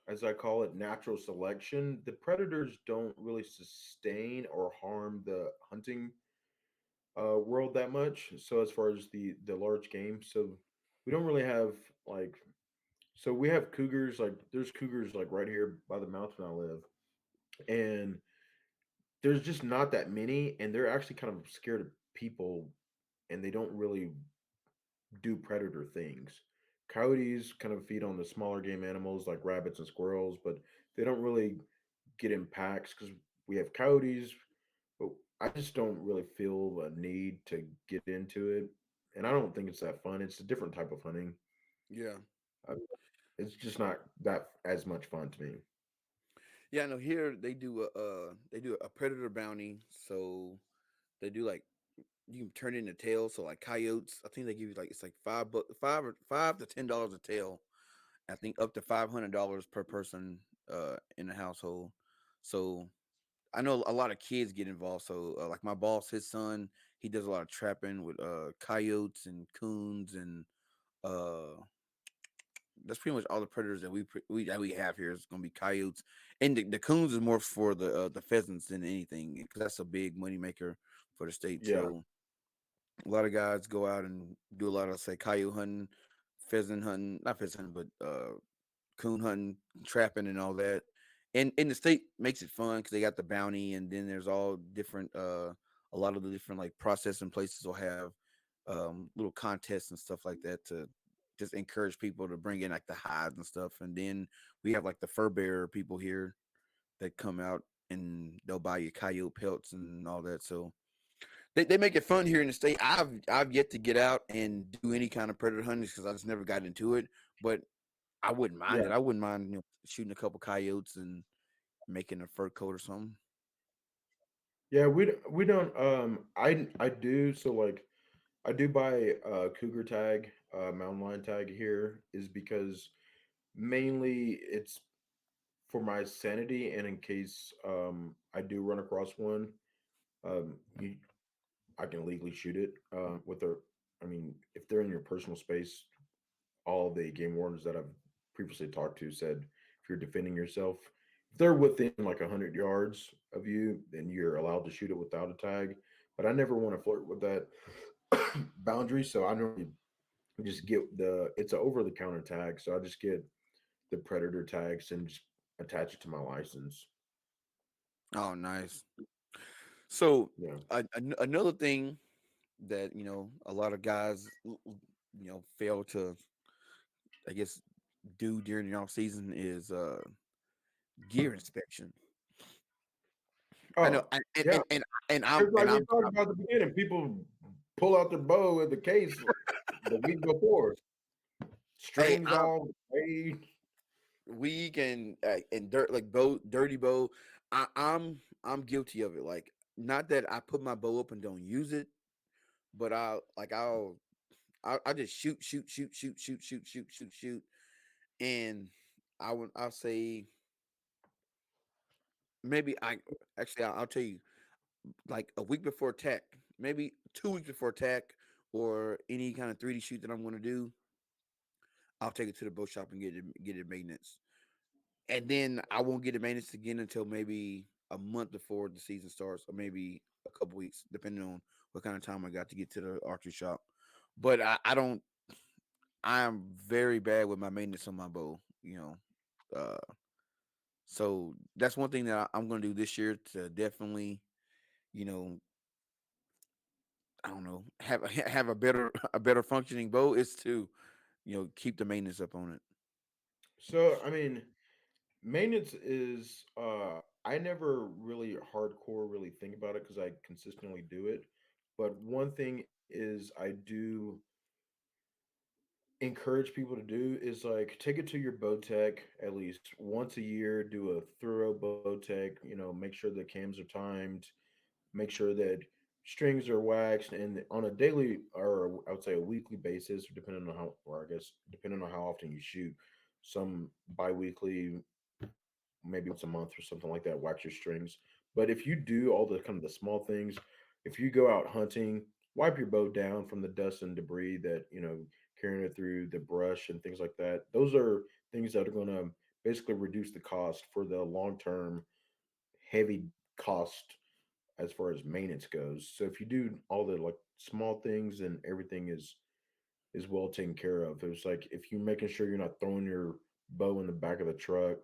as I call it, natural selection, the predators don't really sustain or harm the hunting world that much. So as far as the large game, so we don't really have like so we have cougars, like there's cougars like right here by the mountain I live, and there's just not that many, and they're actually kind of scared of people, and they don't really do predator things. Coyotes kind of feed on the smaller game animals like rabbits and squirrels, but they don't really get in packs because we have coyotes. But I just don't really feel a need to get into it, and I don't think it's that fun. It's a different type of hunting. Yeah. Uh, It's just not that as much fun to me. Yeah, I know here they do a predator bounty. So they do like you can turn in a tail. So like coyotes, I think they give you like it's like $5 to $10 a tail. I think up to $500 per person in the household. So I know a lot of kids get involved. So like my boss, his son, he does a lot of trapping with coyotes and coons and uh that's pretty much all the predators that we have here is gonna be coyotes, and the coons is more for the pheasants than anything because that's a big money maker for the state. Yeah, So a lot of guys go out and do a lot of say coyote hunting, pheasant hunting, not pheasant hunting, but coon hunting, trapping, and all that. And the state makes it fun because they got the bounty, and then there's all different. A lot of the different like processing places will have little contests and stuff like that to just encourage people to bring in like the hides and stuff. And then we have like the fur bearer people here that come out and they'll buy you coyote pelts and all that. So they make it fun here in the state. I've yet to get out and do any kind of predator hunting because I just never got into it. But I wouldn't mind yeah, it. I wouldn't mind shooting a couple coyotes and making a fur coat or something. yeah. We don't. I do. So like I do buy cougar tag, mountain lion tag here is because mainly it's for my sanity and in case I do run across one, you, I can legally shoot it with a. I mean, if they're in your personal space, all the game wardens that I've previously talked to said if you're defending yourself, if they're within like 100 yards of you, then you're allowed to shoot it without a tag. But I never want to flirt with that boundary, so I normally just get it's an over the counter tag, so I just get the predator tags and just attach it to my license. Oh, nice. So Yeah, another thing that a lot of guys fail to I guess do during the off season is gear inspection. I know, oh yeah, and I'm it's and like we I'm talked about at the beginning. People pull out their bow in the case the week before, hey strings I'm all frayed. weak and dirt like dirty bow. I'm guilty of it. Like, not that I put my bow up and don't use it, but I just shoot, and I'll say maybe I'll tell you, like a week before attack, maybe 2 weeks before attack, or any kind of 3D shoot that I'm going to do, I'll take it to the bow shop and get it maintenance, and then I won't get it maintenance again until maybe a month before the season starts, or maybe a couple weeks, depending on what kind of time I got to get to the archery shop. But I don't. I'm very bad with my maintenance on my bow. Uh, so that's one thing that I'm going to do this year to definitely, you know, I don't know, have a better functioning bow is to, keep the maintenance up on it. So I mean, maintenance is I never really hardcore really think about it because I consistently do it. But one thing is I do encourage people to do is like take it to your bow tech at least once a year, do a thorough bow tech, make sure the cams are timed, make sure that strings are waxed, and on a daily, or I would say a weekly basis, depending on how, or I guess depending on how often you shoot, some bi-weekly, maybe once a month or something like that, wax your strings. But if you do all the kind of the small things, if you go out hunting, wipe your bow down from the dust and debris that, carrying it through the brush and things like that. Those are things that are going to basically reduce the cost for the long term heavy cost as far as maintenance goes. So if you do all the like small things, and everything is well taken care of. It's like if you're making sure you're not throwing your bow in the back of the truck,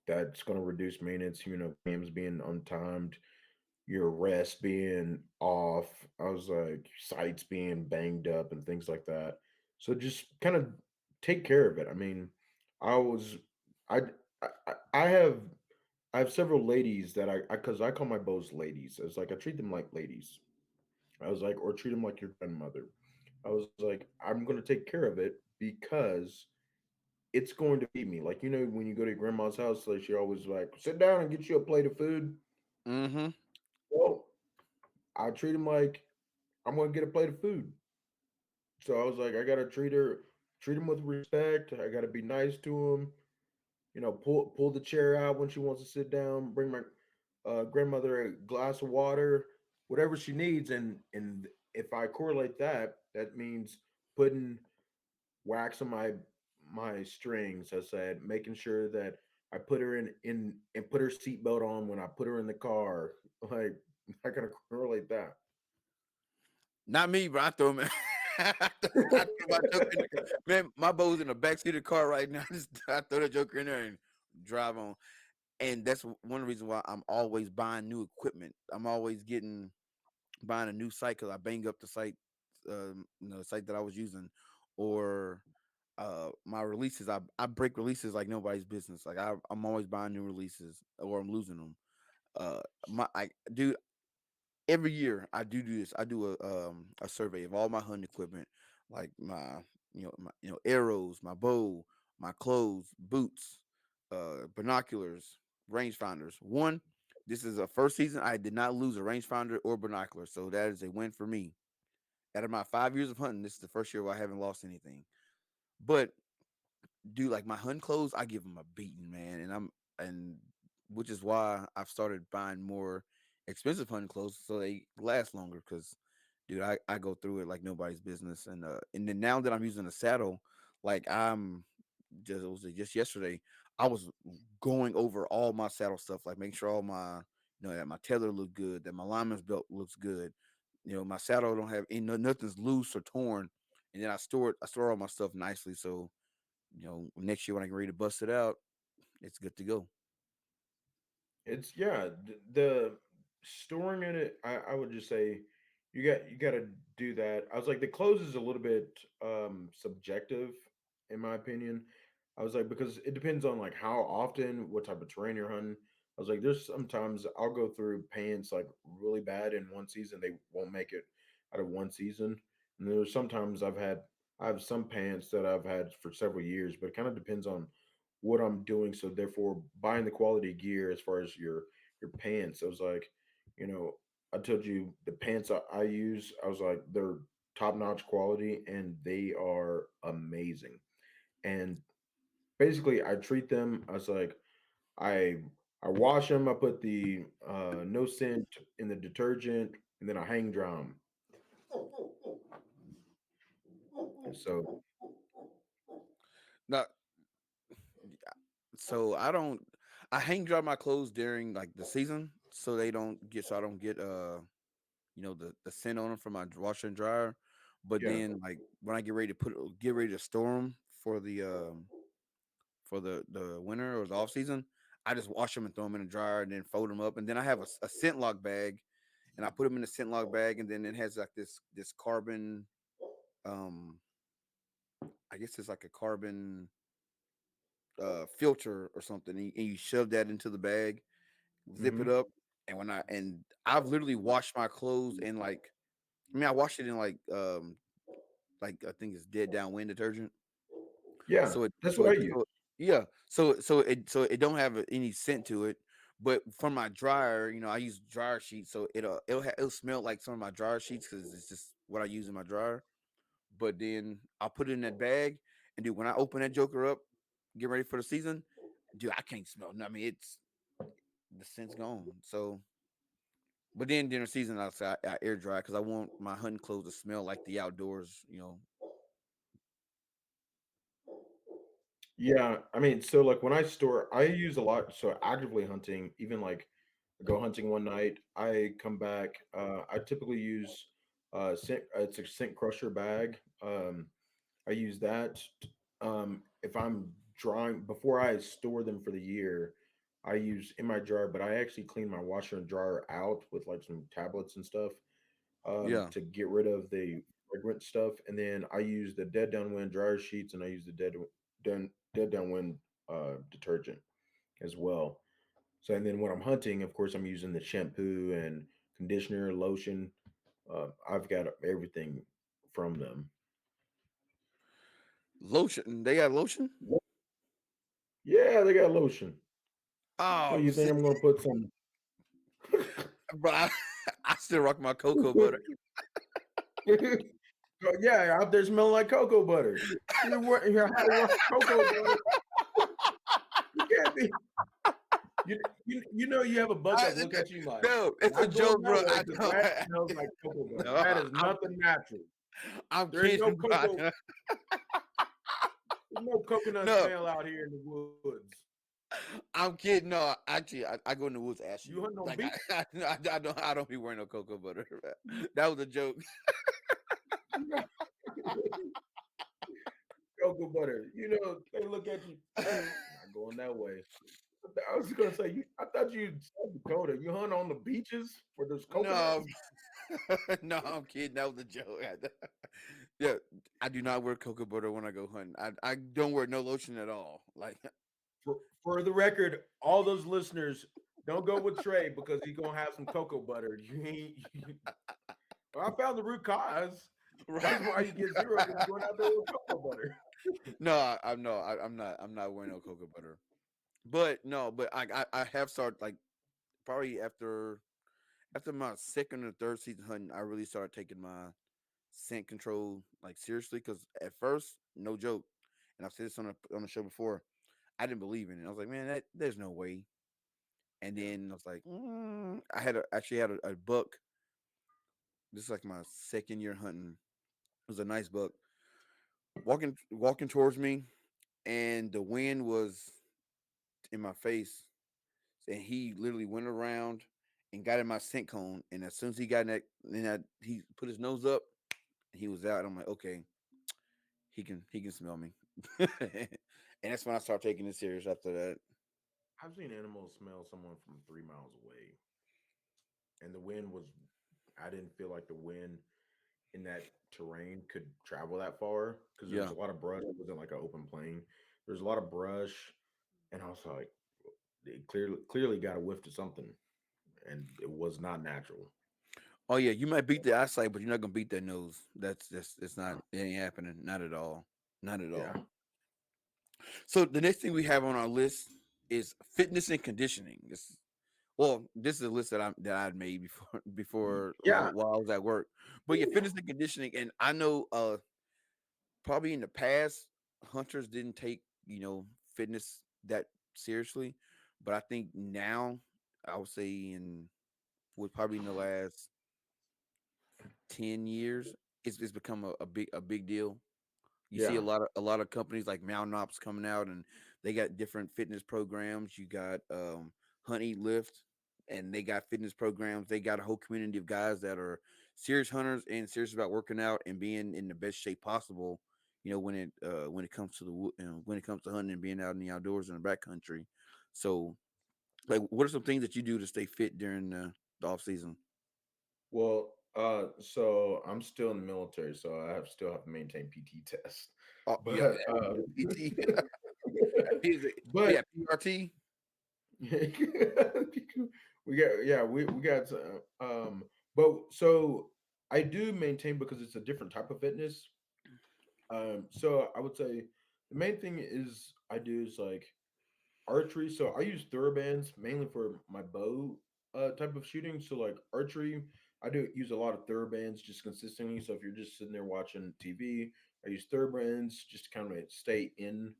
that's going to reduce maintenance. Cams being untimed, your rest being off. I was like sights being banged up and things like that. So just kind of take care of it. I mean, I was I I have several ladies that I because I call my bows ladies. It's like I treat them like ladies. I was like, or treat them like your grandmother. I was like, I'm going to take care of it because it's going to feed me. Like, when you go to your grandma's house, like she always like, sit down and get you a plate of food. Mm-hmm. Well, I treat them like I'm going to get a plate of food. So I was like, I got to treat them with respect. I got to be nice to them. Pull the chair out when she wants to sit down. Bring my grandmother a glass of water, whatever she needs. And if I correlate that, that means putting wax on my strings. I said making sure that I put her in and put her seatbelt on when I put her in the car. Like I gotta correlate that. Not me, but I throw him. I throw my joker in the car. Man, my bow's in the back seat of the car right now. I throw the joker in there and drive on. And that's one of the reasons why I'm always buying new equipment. I'm always buying a new site because I bang up the site, the site that I was using, or my releases. I break releases like nobody's business. Like I'm always buying new releases, or I'm losing them. I do every year. I do this. I do a survey of all my hunting equipment, like my arrows, my bow, my clothes, boots, binoculars, rangefinders. One, this is a first season. I did not lose a rangefinder or binocular, so that is a win for me. Out of my 5 years of hunting, this is the first year where I haven't lost anything. But dude, like my hunting clothes, I give them a beating, man, and which is why I've started buying more expensive hunting clothes so they last longer. Because, dude, I go through it like nobody's business, and then now that I'm using a saddle, like it was just yesterday, I was going over all my saddle stuff, like making sure all my that my tether looked good, that my lineman's belt looks good, my saddle don't have any nothing's loose or torn, and then I store all my stuff nicely so next year when I get ready to bust it out, it's good to go. It's yeah, the storing in it. I would just say you got to do that. I was like the clothes is a little bit subjective in my opinion. I was like because it depends on like how often, what type of terrain you're hunting. I was like there's sometimes I'll go through pants like really bad in one season, they won't make it out of one season. And there's sometimes I have some pants that I've had for several years, but it kind of depends on what I'm doing. So therefore, buying the quality gear as far as your pants, I was like, you know, I told you the pants I use. I was like, they're top notch quality and they are amazing. And basically, I treat them. I was like, I I wash them. I put the no scent in the detergent, and then I hang dry them. So Now, so I don't. I hang dry my clothes during like the season, so they don't get. So I don't get the scent on them from my washer and dryer. But yeah. then like when I get ready to store them for the winter or the off season, I just wash them and throw them in the dryer and then fold them up. And then I have a scent lock bag, and I put them in the scent lock bag, and then it has like this carbon. Um, I guess it's like a carbon filter or something, and you shove that into the bag, zip it Hmm. up, and I've literally washed my clothes in like I washed it in like I think it's dead downwind detergent. Yeah, So it that's so what I it use. so yeah, so it don't have any scent to it. But from my dryer, I use dryer sheets, so it'll smell like some of my dryer sheets because it's just what I use in my dryer. But then I'll put it in that bag, and dude, when I open that joker up, get ready for the season, dude, I can't smell. I mean, it's the scent's gone. So, but then during the season, I air dry because I want my hunting clothes to smell like the outdoors. Yeah, I mean, so like when I store, I use a lot. So actively hunting, even like I go hunting one night, I come back. I typically use scent. It's a scent crusher bag. I use that. If I'm drawing before I store them for the year, I use in my jar, but I actually clean my washer and dryer out with like some tablets and stuff Yeah, to get rid of the fragrant stuff. And then I use the dead downwind dryer sheets and I use the dead downwind detergent as well. So and then when I'm hunting, of course, I'm using the shampoo and conditioner, lotion. I've got everything from them. lotion. They got lotion. Yeah, they got lotion. What do Oh, you think? see, I'm going to put some. but I still rock my cocoa butter. Yeah, out there smelling like cocoa butter. You're high rock cocoa butter. You can't be. You know you have a bug that look at you like No, it's a not going joke, that bro. way I because know. that smells like cocoa butter. No, That is nothing natural. I'm There is no kidding, bro. cocoa. There's no coconut No, smell out here in the woods. I'm kidding. No, actually, I go in the woods ashy. You hunting on Like beach I don't be wearing no cocoa butter. That was a joke. cocoa butter. You know they look at you. Not going that way. I was gonna say I thought you South Dakota. You hunt on the beaches where there's No, coconuts. no, I'm kidding. That was a joke. Yeah, I do not wear cocoa butter when I go hunting. I don't wear no lotion at all. Like, For the record, all those listeners, don't go with Trey because he's gonna have some cocoa butter. You ain't. Well, I found the root cause. That's right? why you get zero because you're going out there with cocoa butter. No, I'm no, I'm not. I'm not wearing no cocoa butter. But no, but I have started like probably after my second or third season hunting, I really started taking my scent control like seriously because at first, no joke, and I've said this on the show before, I didn't believe in it. I was like, man, there's no way. And Yeah. then I was like, actually had a buck. This is like my second year hunting. It was a nice buck walking towards me, and the wind was in my face, and he literally went around and got in my scent cone. And as soon as he got in he put his nose up, and he was out. I'm like, okay, he can smell me, and that's when I started taking it serious. After that, I've seen animals smell someone from 3 miles away, and the wind was. I didn't feel like the wind in that terrain could travel that far because there was yeah. a lot of brush. It wasn't like an open plain. There's a lot of brush, and I was like, it clearly got a whiff to something, and it was not natural. Oh yeah, you might beat the eyesight, but you're not gonna beat that nose. That's just it's not. Uh, It ain't happening. Not at all. Not at yeah, all. So the next thing we have on our list is fitness and conditioning. This is a list that I'd made before before Yeah, while I was at work. But yeah, yeah. fitness and conditioning, and I know probably in the past hunters didn't take fitness that seriously, but I think now I would say in with probably in the last 10 years, it's become a big deal. You see Yeah. a lot of companies like Mountain Ops coming out, and they got different fitness programs. You got Hunt Eat Lift, and they got fitness programs. They got a whole community of guys that are serious hunters and serious about working out and being in the best shape possible. When it comes to when it comes to hunting and being out in the outdoors in the backcountry. So, like, what are some things that you do to stay fit during the off season? Well, so I'm still in the military, so I have still have to maintain PT test. Oh yeah, But PT. but Yeah, PRT. we got yeah, we got but so I do maintain because it's a different type of fitness. So I would say the main thing is I do is like archery. So I use thoroughbands mainly for my bow type of shooting. So like archery, I do use a lot of thoroughbands just consistently. So if you're just sitting there watching TV, I use thoroughbands just to kind of stay in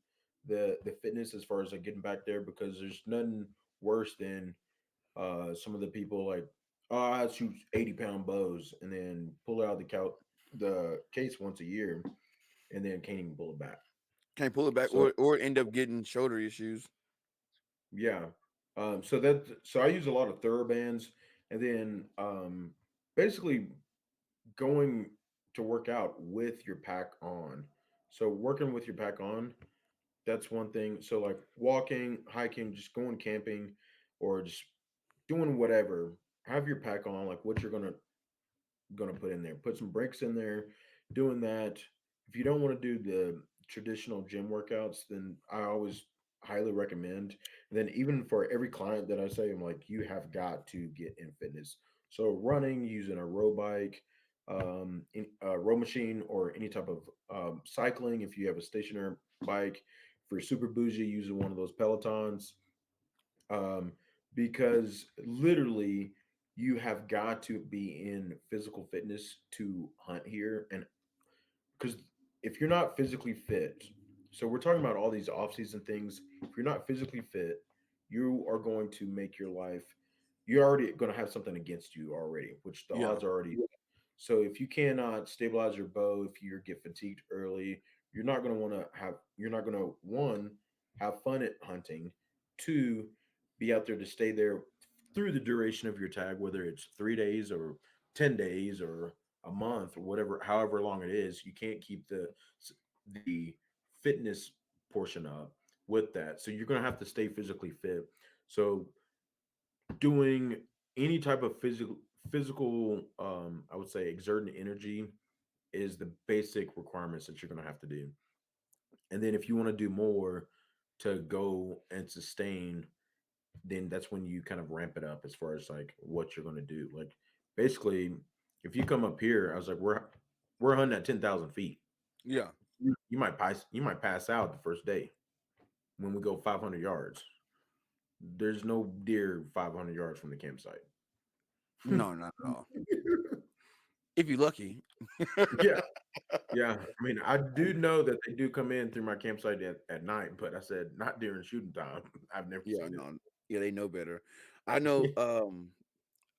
the fitness as far as like getting back there because there's nothing worse than some of the people like, oh, I shoot 80-pound bows and then pull out the case once a year and then can't even pull it back. Can't pull it back, So or end up getting shoulder issues. yeah. So I use a lot of thoroughbands and then basically going to work out with your pack on. So working with your pack on, that's one thing. So like walking, hiking, just going camping or just doing whatever, have your pack on like what you're gonna put in there. Put some breaks in there. Doing that. If you don't want to do the traditional gym workouts, then I always highly recommend. And then even for every client that I say, I'm like, you have got to get in fitness. So running, using a row bike, a row machine, or any type of cycling. If you have a stationary bike, for super bougie, using one of those Pelotons um, because literally you have got to be in physical fitness to hunt here. And because if you're not physically fit, so we're talking about all these off-season things. If you're not physically fit, you are going to make your life. You're already going to have something against you already, which the Yeah, odds are already. So if you cannot stabilize your bow, if you get fatigued early, you're not going to want to have. You're not going to one have fun at hunting. Two, be out there to stay there through the duration of your tag, whether it's 3 days or 10 days or a month or whatever, however long it is. You can't keep the fitness portion up with that. So you're going to have to stay physically fit. So doing any type of physical I would say exerting energy is the basic requirements that you're going to have to do. And then if you want to do more to go and sustain, then that's when you kind of ramp it up as far as like what you're going to do. Like basically, if you come up here, I was like, we're hunting at 10,000 feet. yeah. You might pass out the first day when we go 500 yards. There's no deer 500 yards from the campsite. No, not at all. If you're lucky. Yeah, yeah. I mean, I do know that they do come in through my campsite at night, but I said not during shooting time. I've never Yeah, seen no, yeah, they know better. I know. it.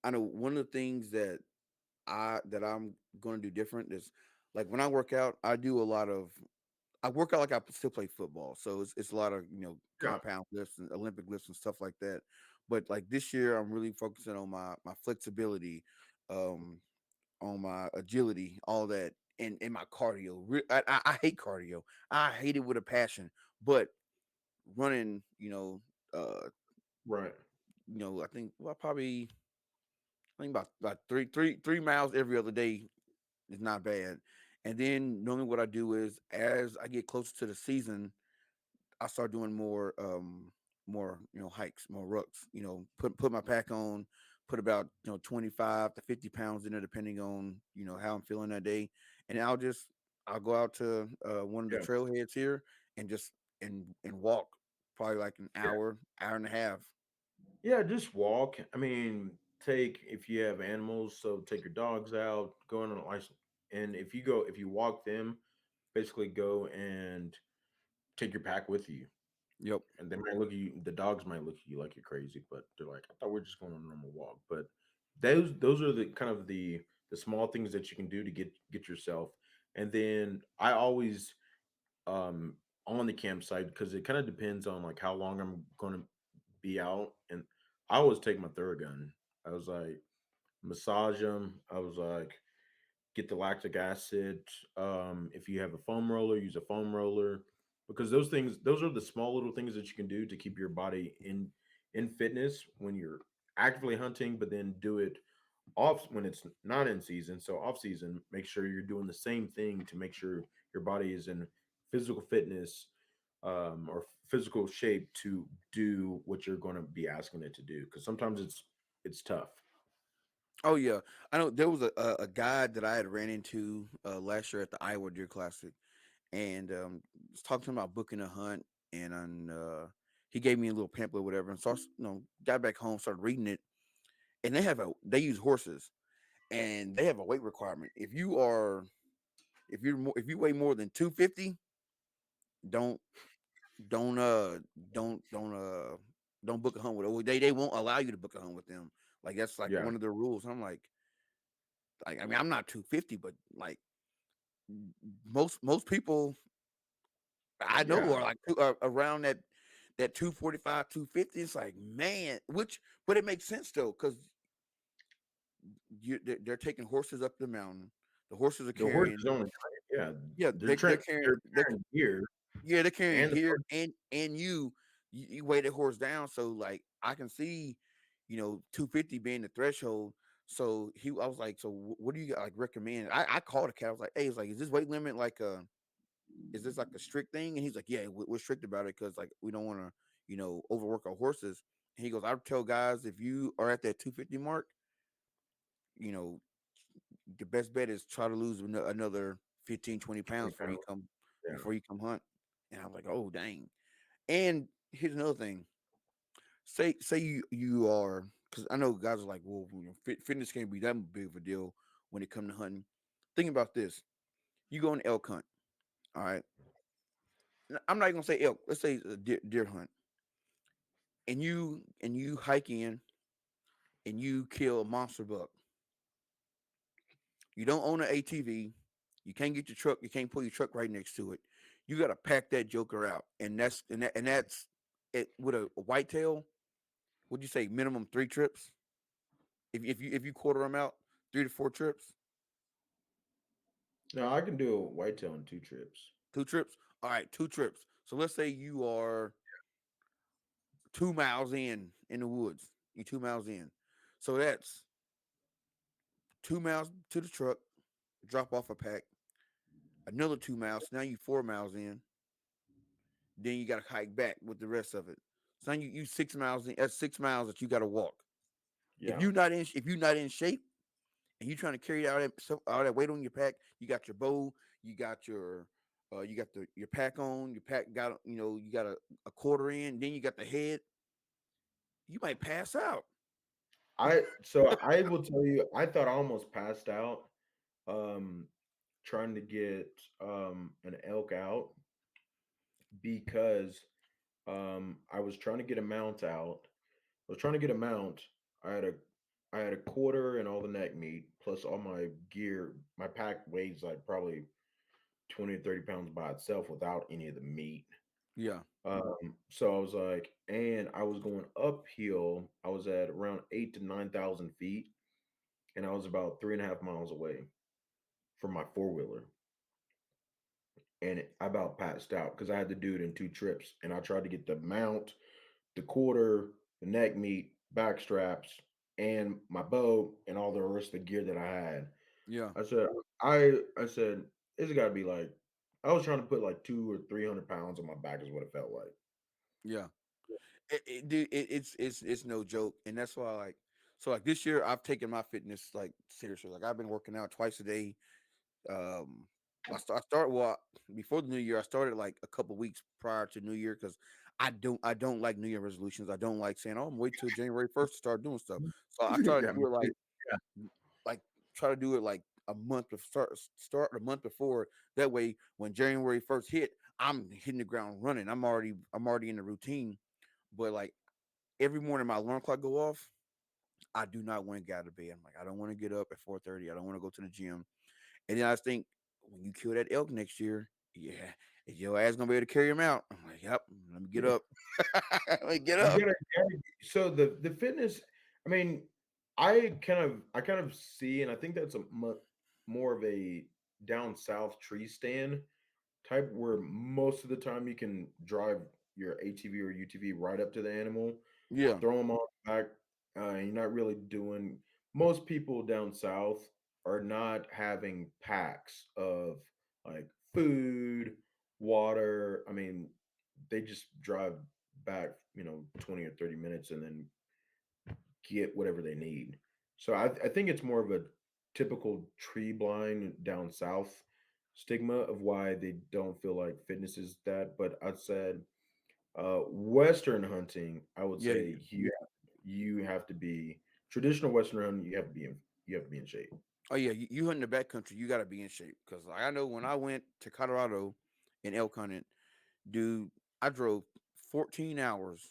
I know one of the things that I'm going to do different is like when I work out, I do a lot of. I work out like I still play football, so it's a lot of Yeah, compound lifts and Olympic lifts and stuff like that. But like this year, I'm really focusing on my flexibility, um, on my agility, all that, and my cardio. I hate cardio. I hate it with a passion. But running, uh, right. I think well, I think about 3 miles every other day is not bad. And then normally what I do is as I get closer to the season, I start doing more hikes, more rucks. Put my pack on, put about 25 to 50 pounds in there depending on how I'm feeling that day, and I'll go out to one of the Yeah, trailheads here and just and walk probably like an hour, hour and a half. Yeah, just walk. I mean, take if you have animals, so take your dogs out, go on a license, and if you walk them, basically go and take your pack with you. Yep. And they might look at you. The dogs might look at you like you're crazy, but they're like, I thought we are just going on a normal walk. But those are the kind of the small things that you can do to get yourself. And then I always on the campsite because it kind of depends on like how long I'm going to be out, and I always take my Theragun. I was like massage them. I was like get the lactic acid. If you have a foam roller, use a foam roller because those are the small little things that you can do to keep your body in fitness when you're actively hunting, but then do it off when it's not in season. So off season, make sure you're doing the same thing to make sure your body is in physical fitness or physical shape to do what you're going to be asking it to do. Because sometimes it's tough. Oh yeah, I know there was a guy that I had ran into last year at the Iowa Deer Classic, and was talking to him about booking a hunt, and he gave me a little pamphlet, or whatever, and so got back home, started reading it, and they use horses, and they have a weight requirement. If you weigh more than 250, don't don't uh don't don't book a hunt with them. They won't allow you to book a hunt with them. Like that's like Yeah. one of their rules. I'm like I mean I'm not 250, but like most people I know Yeah. are like around that 245, 250. It's like man, which but it makes sense though because they're taking horses up the mountain. The horses are The horse carrying is only yeah, yeah they're they're carrying gear yeah they're carrying and the gear and you weigh that horse down so like I can see 250 being the threshold. So I was like, so what do you like recommend? I called the cat. I was like, hey, it's like, is this weight limit like is this like a strict thing? And he's like, yeah, we're strict about it because like we don't want to, overwork our horses. And he goes, I tell guys if you are at that 250 mark, you know, the best bet is try to lose another 15, 20 pounds 20 pounds. Yeah. before you come hunt. And I was like, oh dang. And here's another thing. Say you are because I know guys are like, well, fitness can't be that big of a deal when it comes to hunting. Think about this: you go on an elk hunt. All right, I'm not even gonna say elk. Let's say a deer hunt, and you hike in and you kill a monster buck. You don't own an ATV. You can't get your truck. You can't pull your truck right next to it. You got to pack that joker out, and that's it with a whitetail. Would you say minimum 3 trips? If you quarter them out, 3 to 4 trips, No, I can do a whitetail in 2 trips. 2 trips. All right, 2 trips. So let's say you are 2 miles in the woods. You 2 miles in. So that's 2 miles to the truck, drop off a pack, another 2 miles. Now you 4 miles in. Then you got to hike back with the rest of it. So now you 6 miles in. That's 6 miles that you got to walk. Yeah. If you're not in shape and you're trying to carry all that weight on your pack, you got your bow, you got your pack on, your pack got you got a quarter in, then you got the head. You might pass out. I will tell you, I thought I almost passed out um trying to get an elk out because I was trying to get a mount out. I was trying to get a mount. I had a I had a quarter and all the neck meat plus all my gear. My pack weighs like probably 20 to 30 pounds by itself without any of the meat. Yeah, So I was like, and I was going uphill. I was at around 8 to 9,000 feet, and I was about 3.5 miles away from my four wheeler, and I about passed out because I had to do it in 2 trips, and I tried to get the mount, the quarter, the neck meat, back straps, and my bow, and all the rest of the gear that I had. yeah, I said, I said, it's got to be like, I was trying to put like 2 or 300 pounds on my back is what it felt like. yeah. Dude, it's no joke, and that's why like so like this year I've taken my fitness like seriously. Like I've been working out twice a day. Um, I start well before the new year. I started like a couple weeks prior to New Year because I don't like New Year resolutions. I don't like saying, "Oh, I'm wait till January 1st to start doing stuff." So I try to Yeah, do it me like try to do it like a month to start a month before. That way, when January 1st hit, I'm hitting the ground running. I'm already in the routine. But like every morning, my alarm clock go off. I do not want to get out of bed. I'm like, I don't want to get up at 4:30. I don't want to go to the gym. And then I think when you kill that elk next year, yeah, is your ass gonna be able to carry him out? I'm like, yep. Let me get too. up. Let me get You up. gotta so the fitness, I mean, I kind of see, and I think that's more of a down south tree stand type where most of the time you can drive your ATV or UTV right up to the animal, Yeah, throw them on the back. And you're not really doing. Most people down south are not having packs of like food, water. I mean, they just drive back, 20 or 30 minutes, and then get whatever they need. So I think it's more of a typical tree blind down south stigma of why they don't feel like fitness is that. But I said Western hunting, I would yeah. say you have to be traditional Western hunting. You have to be in shape. Oh yeah, you hunting the backcountry, you got to be in shape because I know when I went to Colorado and elk hunting, dude, I drove 14 hours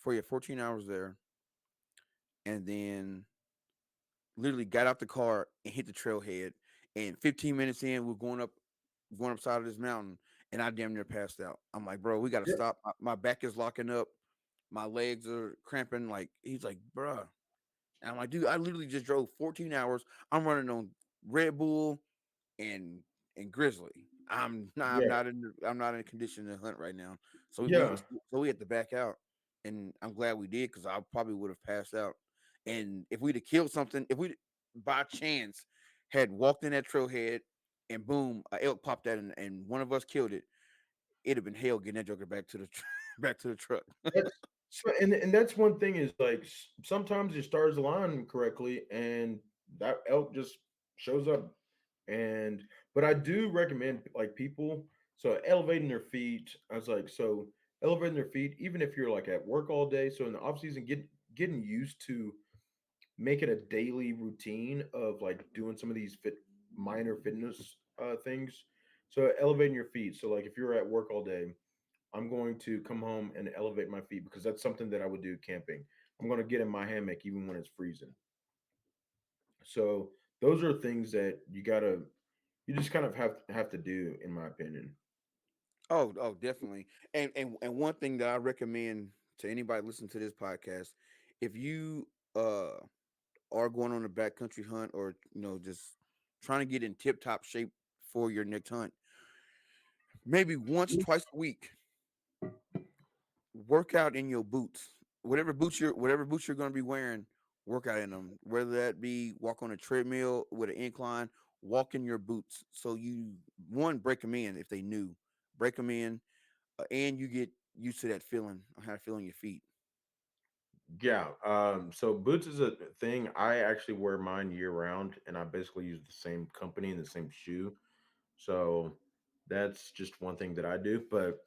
14 hours there, and then literally got out the car and hit the trailhead. And 15 minutes in, we're going up side of this mountain, and I damn near passed out. I'm like, bro, we got to Yeah, stop. My back is locking up, my legs are cramping. Like he's like, bruh. And I'm like, dude, I literally just drove 14 hours. I'm running on Red Bull and Grizzly. I'm yeah, not I'm not in a condition to hunt right now. So yeah. we had to back out, and I'm glad we did because I probably would have passed out. And if we'd have killed something, if we by chance had walked in that trailhead and boom, a elk popped out and one of us killed it, it'd have been hell getting that joker back to the back to the truck. That's and that's one thing is like sometimes your stars align correctly, and that elk just shows up. And but I do recommend like people elevating their feet. I was like elevating their feet, even if you're like at work all day. So in the off season, getting used to make it a daily routine of like doing some of these minor fitness things. So elevating your feet. So like if you're at work all day, I'm going to come home and elevate my feet because that's something that I would do camping. I'm going to get in my hammock even when it's freezing. So those are things that you just kind of have to do, in my opinion. Oh, definitely. And one thing that I recommend to anybody listening to this podcast, if you are going on a backcountry hunt or just trying to get in tip top shape for your next hunt, maybe once, twice a week, work out in your boots. Whatever boots you're going to be wearing, work out in them. Whether that be walk on a treadmill with an incline, walk in your boots. So you one break them in if they new, break them in, and you get used to that feeling, how to feel on your feet. Yeah. So boots is a thing. I actually wear mine year round, and I basically use the same company and the same shoe. So that's just one thing that I do. But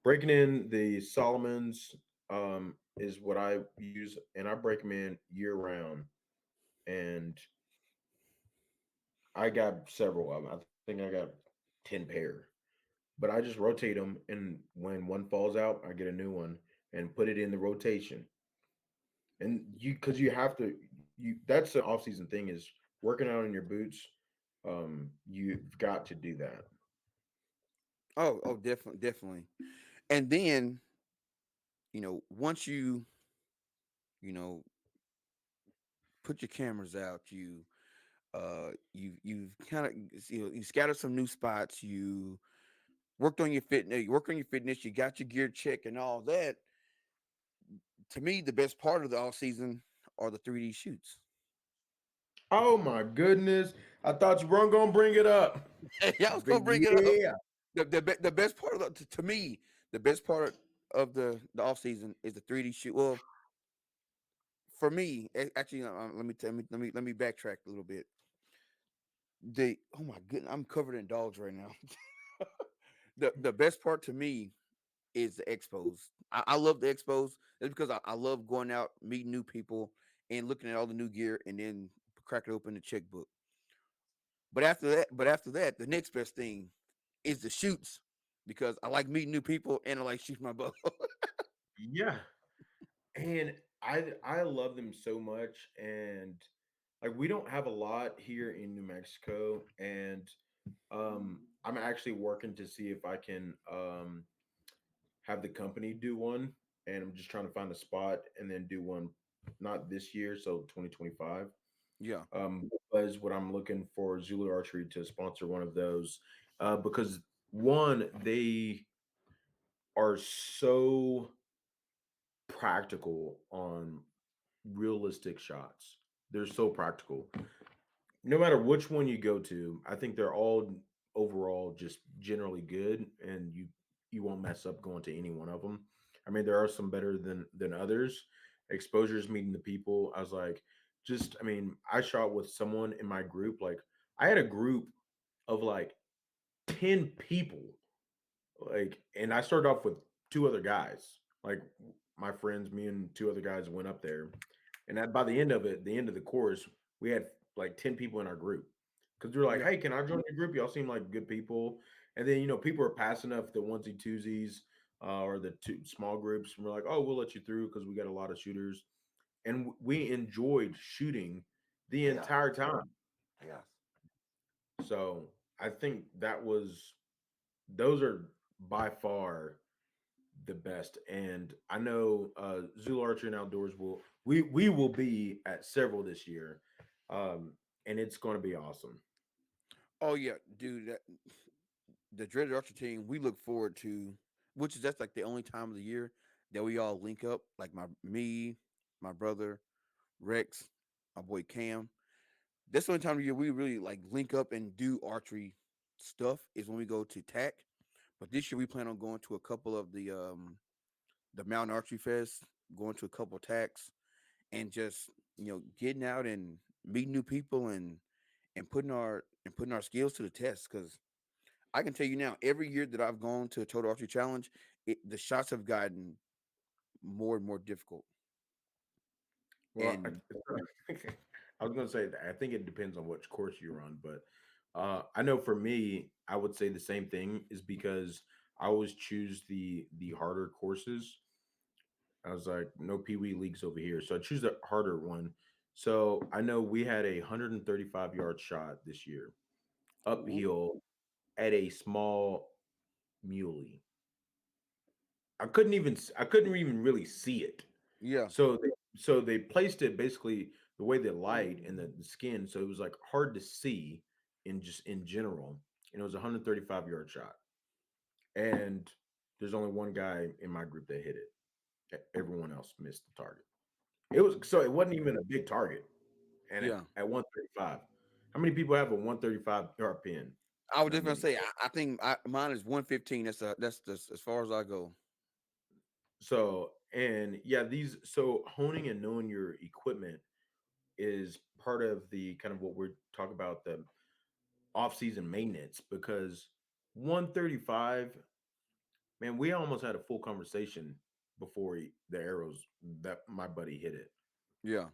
breaking in the Solomons is what I use, and I break them in year round. And I got several of them. I think I got 10 pair. But I just rotate them, and when one falls out, I get a new one and put it in the rotation. And because you have to, that's the off season thing is working out in your boots. You've got to do that. Oh, definitely, definitely. And then once you know put your cameras out, you've kind of you scattered some new spots, you work on your fitness, you got your gear check and all that. To me, the best part of the off season are the 3D shoots. Oh my goodness! I thought you weren't gonna bring it up, Yeah, I was but gonna bring it up. yeah. The best part of to me, the best part of the off season is the 3D shoot. Well, for me, actually, let me backtrack a little bit. the oh my goodness, I'm covered in dogs right now. The best part to me is the expos. I love the expos. It's because I love going out, meeting new people, and looking at all the new gear, and then cracking open the checkbook. But after that, the next best thing is the shoots because I like meeting new people and I like shooting my bow. Yeah, and I love them so much, and like we don't have a lot here in New Mexico, and I'm actually working to see if I can have the company do one, and I'm just trying to find a spot and then do one, not this year, so 2025. Yeah. Was what I'm looking for Zulu Archery to sponsor one of those, because one, they are so practical on realistic shots. They're so practical. No matter which one you go to, I think they're all overall just generally good, and you won't mess up going to any one of them. I mean, there are some better than others. Exposures, meeting the people. I was like, just I mean, I shot with someone in my group. Like, I had a group of like 10 people, like, and I started off with two other guys. Like my friends, me and two other guys went up there, and by the end of it, the end of the course, we had like 10 people in our group because we were like, Yeah. "Hey, can I join your group? Y'all seem like good people." And then people are passing up the onesie twosies or the two small groups, and we're like, "Oh, we'll let you through because we got a lot of shooters." And we enjoyed shooting the Yeah. entire time. Yes. So I think those are by far the best. And I know Zulu Archery and Outdoors we will be at several this year, and it's going to be awesome. Oh yeah, dude. The dreaded archer team we look forward to, which is that's like the only time of the year that we all link up. Like my brother Rex, my boy Cam. That's the only time of the year we really like link up and do archery stuff is when we go to TAC. But this year we plan on going to a couple of the Mountain Archery Fest, going to a couple of TACs, and just getting out and meeting new people and putting our skills to the test. Because I can tell you now, every year that I've gone to a Total Archery Challenge, the shots have gotten more and more difficult. Well, And I was going to say that I think it depends on which course you're on, but I know for me, I would say the same thing is because I always choose the harder courses. I was like, no Pee Wee leagues over here. So I choose the harder one. So I know we had a 135-yard shot this year ooh, uphill at a small muley. I couldn't even really see it. yeah, So they placed it basically the way they light and the skin, so it was like hard to see in just in general. And it was a 135-yard shot. And there's only one guy in my group that hit it. Everyone else missed the target. It wasn't even a big target. And yeah. at 135, how many people have a 135-yard pin? I was Not just gonna many. say, I think mine is 115. That's just as far as I go. So, and yeah, honing and knowing your equipment is part of the kind of what we're talking about, the off-season maintenance, because 135, man, we almost had a full conversation before the arrows that my buddy hit it. Yeah,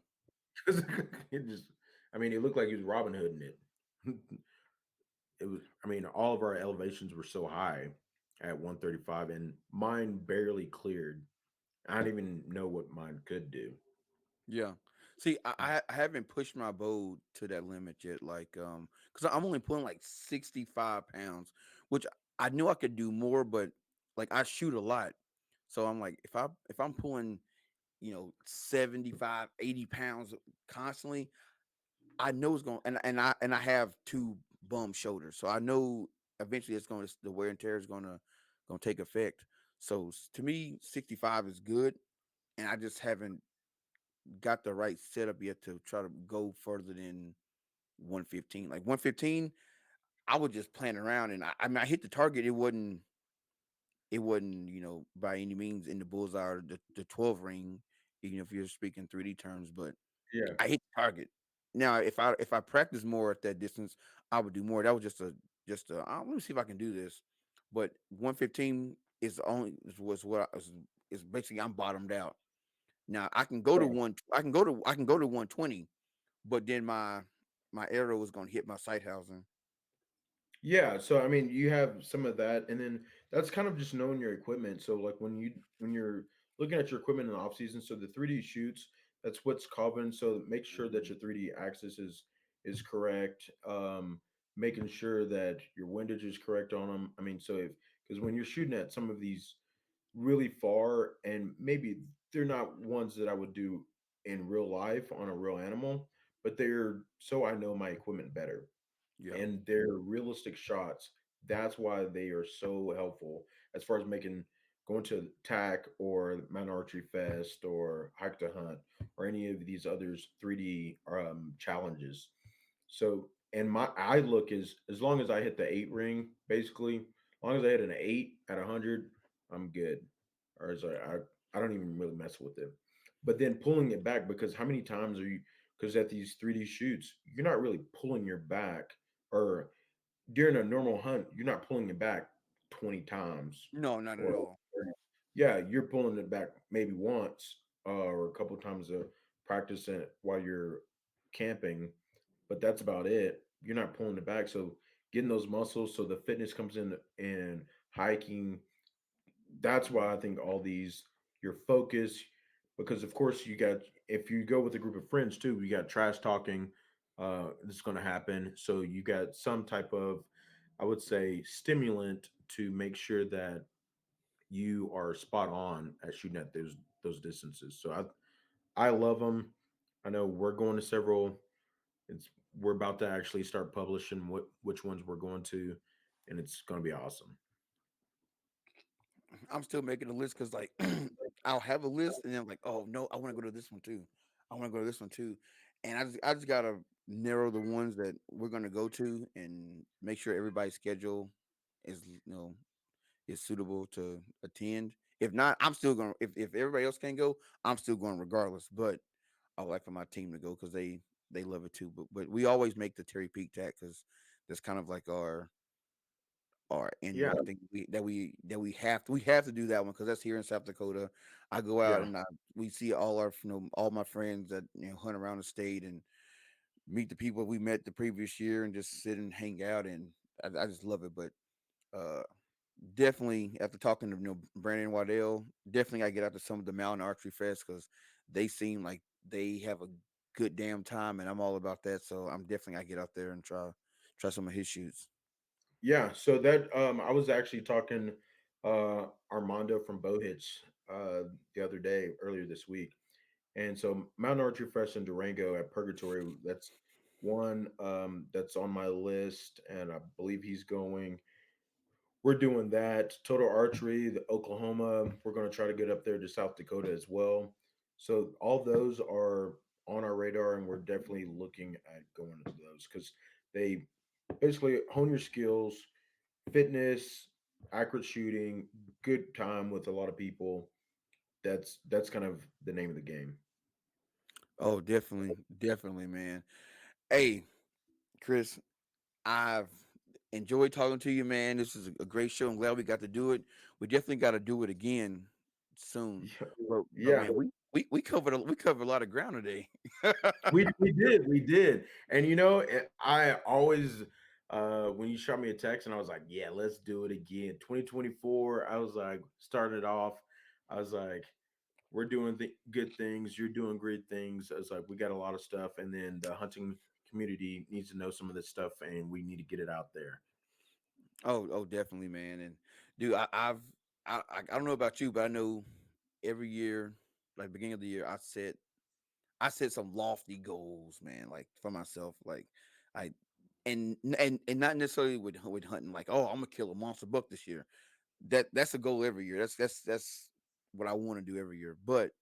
'Cause it just, I mean, it looked like he was Robin Hooding it. It was, I mean, all of our elevations were so high at 135, and mine barely cleared. I don't even know what mine could do. yeah. See, I haven't pushed my bow to that limit yet. Like, because I'm only pulling like 65 pounds, which I knew I could do more, but like I shoot a lot, so I'm like, if I'm pulling 75, 80 pounds constantly, I know it's going and I have two bum shoulders. So I know eventually the wear and tear is gonna take effect. So to me, 65 is good. And I just haven't got the right setup yet to try to go further than 115. Like 115, I was just playing around and I mean I hit the target. It wasn't by any means in the bullseye or the 12 ring, even if you're speaking 3D terms, but Yeah. I hit the target. Now, if I practice more at that distance, I would do more. That was just a. Let me see if I can do this. But 115 was what is basically I'm bottomed out. Now I can go to one. I can go to 120, but then my arrow is gonna hit my sight housing. Yeah, so I mean, you have some of that, and then that's kind of just knowing your equipment. So like when you're looking at your equipment in the off season, so the 3D shoots, that's what's common. So make sure that Mhm. your 3D axis is correct. Making sure that your windage is correct on them. I mean, so if because when you're shooting at some of these really far, and maybe they're not ones that I would do in real life on a real animal, but they're so I know my equipment better Yeah. and they're realistic shots. That's why they are so helpful as far as making going to TAC or Mountain Archery Fest or Hike to Hunt or any of these others 3D challenges. So, and my eye look is as long as I hit the eight ring, basically, as long as I hit an eight at 100, I'm good. Or as I don't even really mess with it. But then pulling it back because how many times are you? Because at these 3D shoots, you're not really pulling your back, or during a normal hunt, you're not pulling it back 20 times, No, not at or all. yeah, you're pulling it back maybe once or a couple times to practice it while you're camping, but that's about it. You're not pulling it back. So getting those muscles, so the fitness comes in hiking. That's why I think all these your focus, because of course you got if you go with a group of friends too, you got trash talking. This is going to happen. So you got some type of, I would say, stimulant to make sure that you are spot on at shooting at those distances. So I love them. I know we're going to several. It's we're about to actually start publishing which ones we're going to, and it's going to be awesome. I'm still making a list because like I'll have a list and then I'm like, oh no, I want to go to this one too. I want to go to this one too, and I just gotta narrow the ones that we're gonna go to and make sure everybody's schedule is is suitable to attend. If not, I'm still going. If everybody else can't go, I'm still going regardless. But I would like for my team to go because they love it too. But we always make the Terry Peak Tack because that's kind of like our Yeah, annual thing we have to do that one because that's here in South Dakota. I go out yeah, and we see all our all my friends that hunt around the state and meet the people we met the previous year and just sit and hang out and I just love it. But uh definitely after talking to Brandon and Waddell, definitely I get out to some of the Mountain Archery Fest because they seem like they have a good damn time and I'm all about that. So I'm definitely I get out there and try some of his shoots. yeah. So that I was actually talking Armando from Bowhitch the other day, earlier this week. And so Mountain Archery Fest in Durango at Purgatory, that's one that's on my list, and I believe he's going. We're doing that. Total Archery, the Oklahoma. We're going to try to get up there to South Dakota as well. So all those are on our radar, and we're definitely looking at going to those because they basically hone your skills, fitness, accurate shooting, good time with a lot of people. That's kind of the name of the game. Oh, definitely, man. Hey, Chris, I've enjoyed talking to you, man. This is a great show. I'm glad we got to do it. We definitely got to do it again soon. Yeah, But yeah. man, we covered a lot of ground today. We did, and I always when you shot me a text and I was like, yeah, let's do it again. 2024. I was like, started off. I was like, we're doing good things. You're doing great things. I was like, we got a lot of stuff, and then the hunting community needs to know some of this stuff, and we need to get it out there. Oh, definitely, man. And dude, I don't know about you, but I know every year, like beginning of the year, I set some lofty goals, man, like for myself, like I and not necessarily with hunting, like oh, I'm gonna kill a monster buck this year. That's a goal every year. That's what I want to do every year. But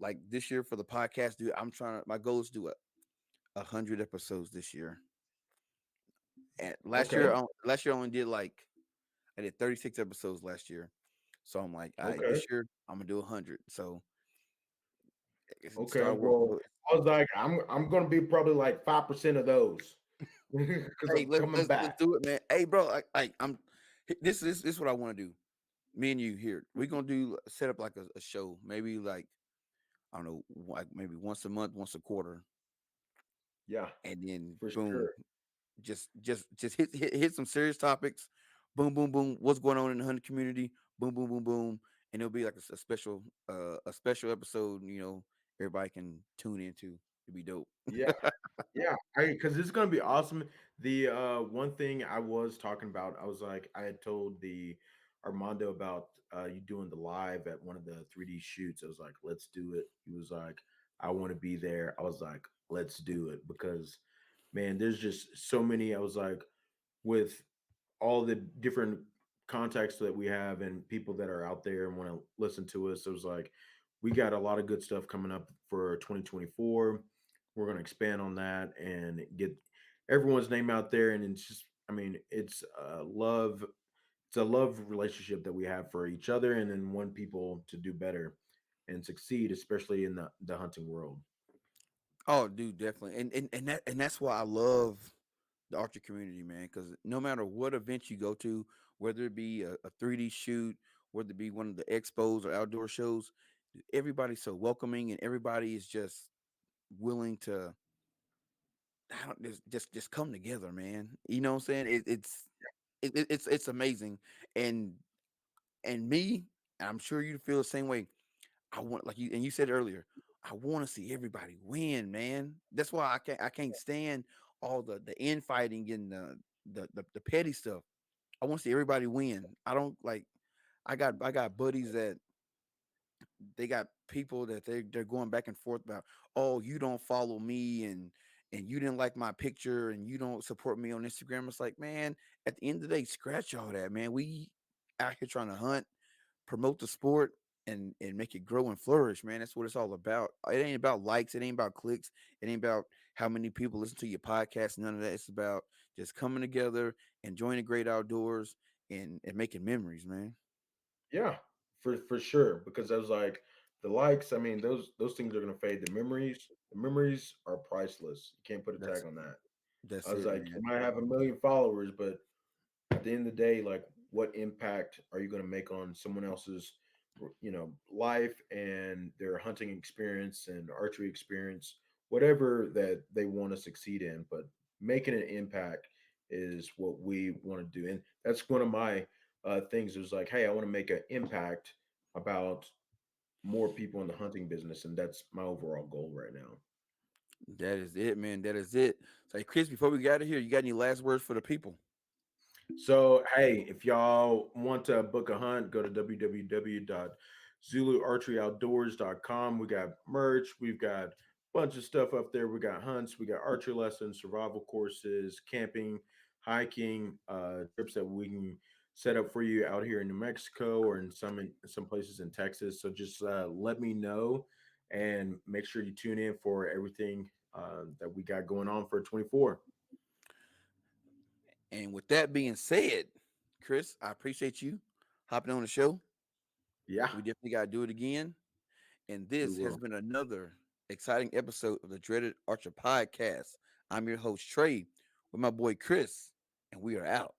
like this year for the podcast, dude, my goal is to do 100 episodes this year. And Okay. last year I only did like I did 36 episodes last year. So I'm like, all right, Okay. this year I'm gonna do 100. So Okay, Star Wars. well, I was like, I'm gonna be probably like 5% of those because Hey, I'm coming let's back. do it, man. Hey, bro, I'm this is what I want to do. Me and you here. We're gonna do set up like a show, maybe like I don't know, like maybe once a month, once a quarter, Yeah, and then for boom, sure. just hit some serious topics. Boom, boom, boom. What's going on in the hunting community? Boom, boom, boom, boom. And it'll be like a special episode. Everybody can tune into. It'd be dope. Yeah. Yeah, I because it's gonna be awesome. The one thing I was talking about, I was like, I had told the Armando about you doing the live at one of the 3D shoots. I was like, let's do it. He was like, I want to be there. I was like, let's do it because man, there's just so many. I was like, with all the different contacts that we have and people that are out there and want to listen to us. It was like we got a lot of good stuff coming up for 2024. We're going to expand on that and get everyone's name out there. And it's just, I mean, it's a love relationship that we have for each other and then want people to do better and succeed, especially in the hunting world. Oh, dude, definitely. And that's why I love the archer community, man. Because no matter what event you go to, whether it be a 3D shoot, whether it be one of the expos or outdoor shows, everybody's so welcoming and everybody is just willing to I don't just come together, man. You know what I'm saying? It's amazing. And and me, I'm sure you feel the same way. I want like you said earlier, I want to see everybody win, man. That's why I can't stand all the infighting and the petty stuff. I want to see everybody win. I don't like I got buddies that they got people that they're going back and forth about, oh, you don't follow me and you didn't like my picture and you don't support me on Instagram. It's like, man, at the end of the day, scratch all that, man. We out here trying to hunt, promote the sport and make it grow and flourish, man. That's what it's all about. It ain't about likes, it ain't about clicks, it ain't about how many people listen to your podcast, none of that. It's about just coming together, enjoying the great outdoors and making memories, man. Yeah, for sure. Because I was like, the likes, I mean, those things are gonna fade. The memories are priceless. You can't put a That's tag on that. I that's was it, like, you man. might have a million followers, but at the end of the day, like, what impact are you gonna make on someone else's, life and their hunting experience and archery experience, whatever that they want to succeed in, but making an impact is what we want to do. And that's one of my things is like, hey, I want to make an impact about more people in the hunting business, and that's my overall goal right now. That is it, man. That is it. So, hey, Chris, before we get out of here, you got any last words for the people? So, hey, if y'all want to book a hunt, go to www.zuluarcheryoutdoors.com. We got merch, we've got a bunch of stuff up there. We got hunts, we got archery lessons, survival courses, camping, hiking, trips that we can set up for you out here in New Mexico or in some places in Texas. So just let me know and make sure you tune in for everything that we got going on for 24. And with that being said, Chris, I appreciate you hopping on the show. Yeah, We definitely got to do it again. And we this has will. been another exciting episode of the Dreaded Archer Podcast. I'm your host, Trey, with my boy Chris, and we are out.